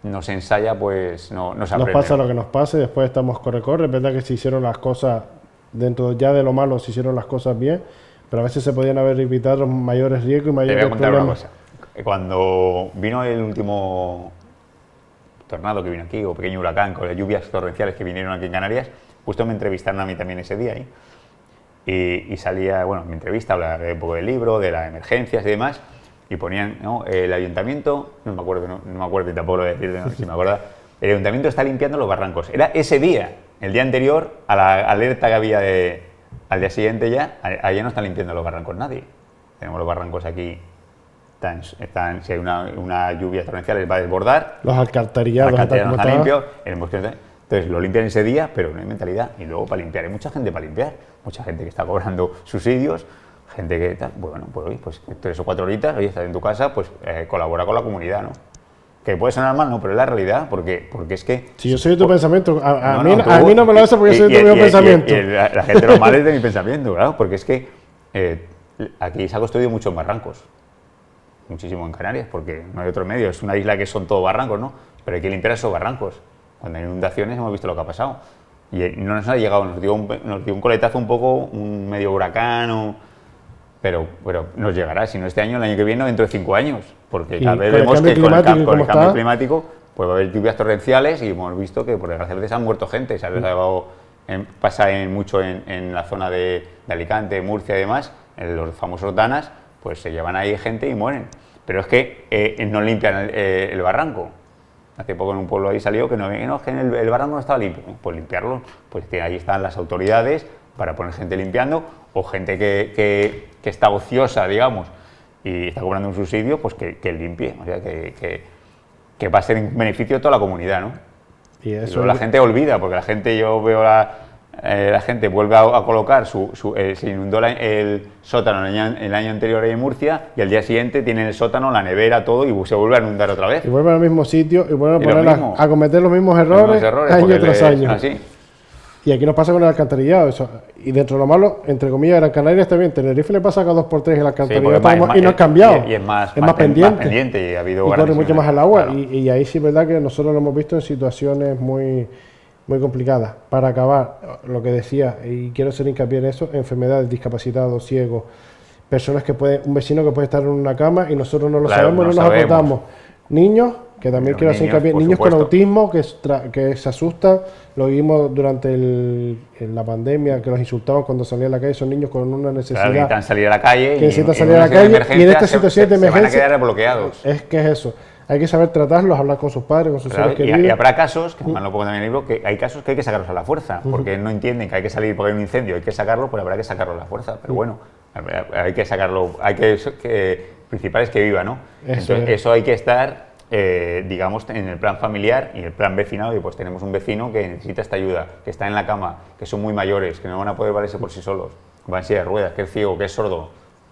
ensaya, pues no se aprende. Nos pasa lo que nos pase, después estamos corre, es verdad que se hicieron las cosas, dentro ya de lo malo se hicieron las cosas bien, pero a veces se podían haber evitado mayores riesgos y mayores problemas. Te voy a contar una cosa. Cuando vino el último tornado que vino aquí, o pequeño huracán, con las lluvias torrenciales que vinieron aquí en Canarias, justo me entrevistaron a mí también ese día ahí. Y salía, bueno, en mi entrevista hablaba un poco del libro, de las emergencias y demás, y ponían, ¿no? El ayuntamiento, no me acuerdo y tampoco lo voy a decir, no sé si me acuerdo, el ayuntamiento está limpiando los barrancos. Era ese día, el día anterior a la alerta que había al día siguiente ya, allá no están limpiando los barrancos nadie. Tenemos los barrancos aquí, si hay una lluvia torrencial les va a desbordar. Los alcantarillados no están limpios, entonces lo limpian ese día, pero no hay mentalidad. Y luego para limpiar, hay mucha gente para limpiar, mucha gente que está cobrando subsidios, gente que tal, bueno, pues 3 o 4 horitas, oye, estás en tu casa, pues colabora con la comunidad, ¿no? Que puede sonar mal, no, pero es la realidad, porque es que... Si yo soy de tu pensamiento, a mí no me lo haces porque yo soy de tu pensamiento. Y la gente normal es de mi pensamiento, claro, porque es que aquí se ha construido muchos barrancos, muchísimo en Canarias, porque no hay otro medio, es una isla que son todos barrancos, ¿no? Pero hay que limpiar esos barrancos. Cuando hay inundaciones hemos visto lo que ha pasado. Y no nos ha llegado, nos dio un coletazo un poco, un medio huracán, pero nos llegará, si no este año, el año que viene o dentro de 5 años. Porque cada vez vemos que con el cambio climático pues va a haber lluvias torrenciales y hemos visto que por desgracia se han muerto gente. ¿Sabes? Pasa mucho en la zona de Alicante, Murcia y demás, en los famosos danas, pues se llevan ahí gente y mueren. Pero es que no limpian el barranco. Hace poco en un pueblo ahí salió que el barranco no estaba limpio. Pues limpiarlo, pues ahí están las autoridades para poner gente limpiando, o gente que está ociosa, digamos, y está cobrando un subsidio, pues que limpie. O sea, que va a ser en beneficio de toda la comunidad, ¿no? Y eso la gente olvida, porque yo veo la gente vuelve a colocar se inundó el sótano el año anterior ahí en Murcia, y al día siguiente tienen el sótano, la nevera, todo, y se vuelve a inundar otra vez. Y vuelve al mismo sitio y vuelven a cometer los mismos errores año tras año. Así. Y aquí nos pasa con el alcantarillado. Eso. Y dentro de lo malo, entre comillas, Gran Canaria está bien. Tenerife le pasa cada 2 por 3 el alcantarillado y no ha cambiado. Y es más pendiente. Y ha habido y corre mucho más el agua. Claro. Y ahí sí es verdad que nosotros lo hemos visto en situaciones muy complicadas. Para acabar, lo que decía, y quiero hacer hincapié en eso, enfermedades, discapacitados, ciegos, personas un vecino que puede estar en una cama y nosotros no lo sabemos, no nos acordamos. Niños, que también quiero hacer hincapié, niños con autismo que se asustan, lo vimos durante la pandemia, que los insultaban cuando salían a la calle, son niños con una necesidad. Claro, necesitan salir a la calle, y en esta situación de emergencia se van a quedar bloqueados. Es eso. Hay que saber tratarlos, hablar con sus padres, con sus seres queridos. Y habrá casos, que además lo pongo también en el libro, que hay casos que hay que sacarlos a la fuerza, porque no entienden que hay que salir porque hay un incendio, hay que sacarlo, pues habrá que sacarlo a la fuerza. Pero bueno, hay que sacarlo, principal es que viva, ¿no? Entonces, eso hay que estar, digamos, en el plan familiar y el plan vecinal, y pues tenemos un vecino que necesita esta ayuda, que está en la cama, que son muy mayores, que no van a poder valerse por sí solos, van en silla de ruedas, que es ciego, que es sordo,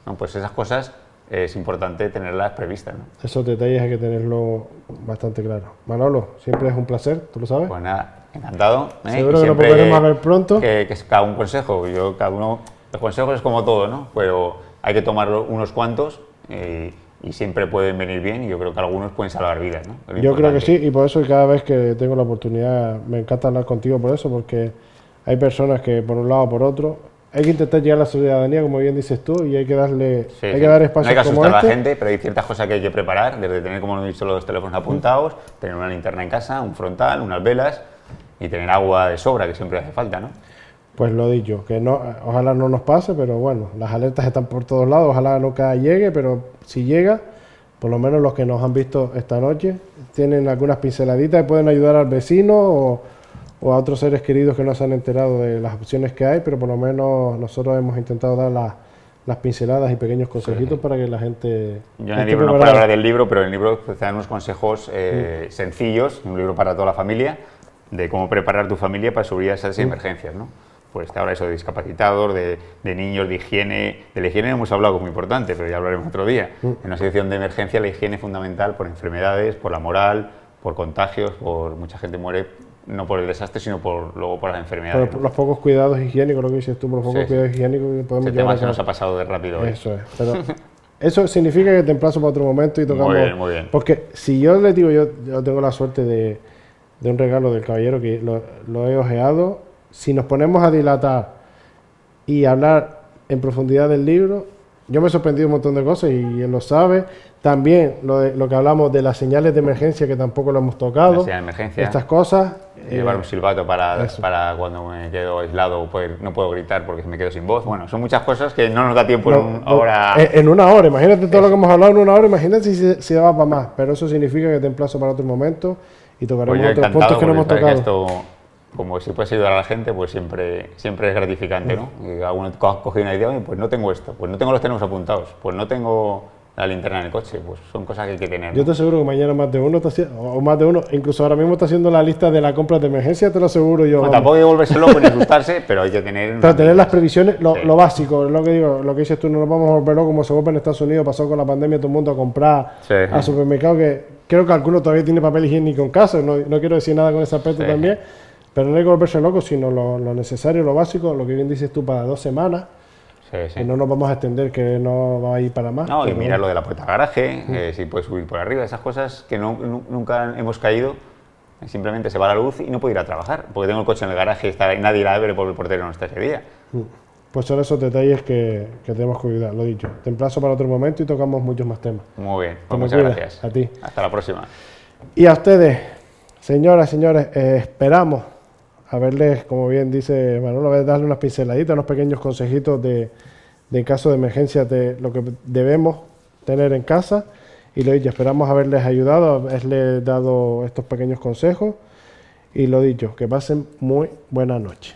¿no? Pues esas cosas es importante tenerlas previstas, ¿no? Esos detalles hay que tenerlo bastante claro. Manolo, siempre es un placer, ¿tú lo sabes? Pues nada, encantado. Seguro que nos volveremos a ver pronto. Que es cada un consejo, los consejos es como todo, ¿no? Pero hay que tomar unos cuantos y siempre pueden venir bien, y yo creo que algunos pueden salvar vidas, ¿no? Yo creo que sí, y por eso cada vez que tengo la oportunidad me encanta hablar contigo por eso, porque hay personas que por un lado o por otro hay que intentar llegar a la ciudadanía, como bien dices tú, y hay que dar espacio. No hay que asustar a la gente, pero hay ciertas cosas que hay que preparar, desde tener, como lo he dicho, los teléfonos apuntados, tener una linterna en casa, un frontal, unas velas y tener agua de sobra, que siempre hace falta, ¿no? Pues lo dicho, que no, ojalá no nos pase, pero bueno, las alertas están por todos lados, ojalá nunca llegue, pero si llega, por lo menos los que nos han visto esta noche, tienen algunas pinceladitas y pueden ayudar al vecino o a otros seres queridos que no se han enterado de las opciones que hay, pero por lo menos nosotros hemos intentado dar las pinceladas y pequeños consejitos para que la gente... Yo en el libro no puedo hablar del libro, pero en el libro te dan unos consejos sencillos, un libro para toda la familia, de cómo preparar tu familia para subir a esas emergencias, ¿no? Pues te habla eso de discapacitados, de niños, de higiene. De la higiene hemos hablado, que es muy importante, pero ya hablaremos otro día. En una situación de emergencia la higiene es fundamental por enfermedades, por la moral, por contagios, por mucha gente muere no por el desastre, sino luego por las enfermedades. Por los pocos cuidados higiénicos, lo que dices tú, por los pocos cuidados higiénicos que podemos llevar. Ese tema se nos ha pasado de rápido. Eso es, pero eso significa que te emplazo para otro momento y tocamos... Muy bien, muy bien. Porque si yo les digo, yo tengo la suerte de un regalo del caballero que lo he ojeado. Si nos ponemos a dilatar y hablar en profundidad del libro, yo me he sorprendido un montón de cosas y él lo sabe. También lo que hablamos de las señales de emergencia, que tampoco lo hemos tocado. La señal de emergencia. Estas cosas. Llevar un silbato para cuando me quedo aislado, no puedo gritar porque me quedo sin voz. Bueno, son muchas cosas que no nos da tiempo ahora. En una hora, imagínate todo lo que hemos hablado en una hora, imagínate si se va para más. Pero eso significa que te emplazo para otro momento y tocaremos pues otros puntos que no hemos tocado. Esto, como si puedes ayudar a la gente, pues siempre es gratificante, ¿no? Y alguno ha cogido una idea, pues no tengo esto, pues no tengo los teléfonos apuntados, pues no tengo la linterna en el coche, pues son cosas que hay que tener, ¿no? Yo te aseguro que mañana más de uno está haciendo, o más de uno, incluso ahora mismo está haciendo la lista de la compra de emergencia, te lo aseguro yo. Bueno, tampoco hay que volverse loco ni asustarse, pero hay que tener... Pero tener las previsiones, lo básico, lo que digo, lo que dices tú, no nos vamos a volver locos como se vuelve en Estados Unidos, pasó con la pandemia, todo el mundo a comprar al supermercado, que creo que alguno todavía tiene papel higiénico en casa, no quiero decir nada con ese aspecto también, pero no hay que volverse locos, sino lo necesario, lo básico, lo que bien dices tú, para 2 semanas. Y no nos vamos a extender, que no va a ir para más. No, y mirar lo de la puerta de garaje, si puedes subir por arriba, esas cosas que nunca hemos caído, simplemente se va la luz y no puedo ir a trabajar, porque tengo el coche en el garaje y nadie la ve porque el portero no está ese día. Pues son esos detalles que tenemos que cuidar, lo dicho. Te emplazo para otro momento y tocamos muchos más temas. Muy bien, pues muchas gracias. A ti. Hasta la próxima. Y a ustedes, señoras, señores, esperamos haberles, como bien dice Manolo, darle unas pinceladitas, unos pequeños consejitos de caso de emergencia de lo que debemos tener en casa. Y lo dicho, esperamos haberles ayudado, haberles dado estos pequeños consejos. Y lo dicho, que pasen muy buena noche.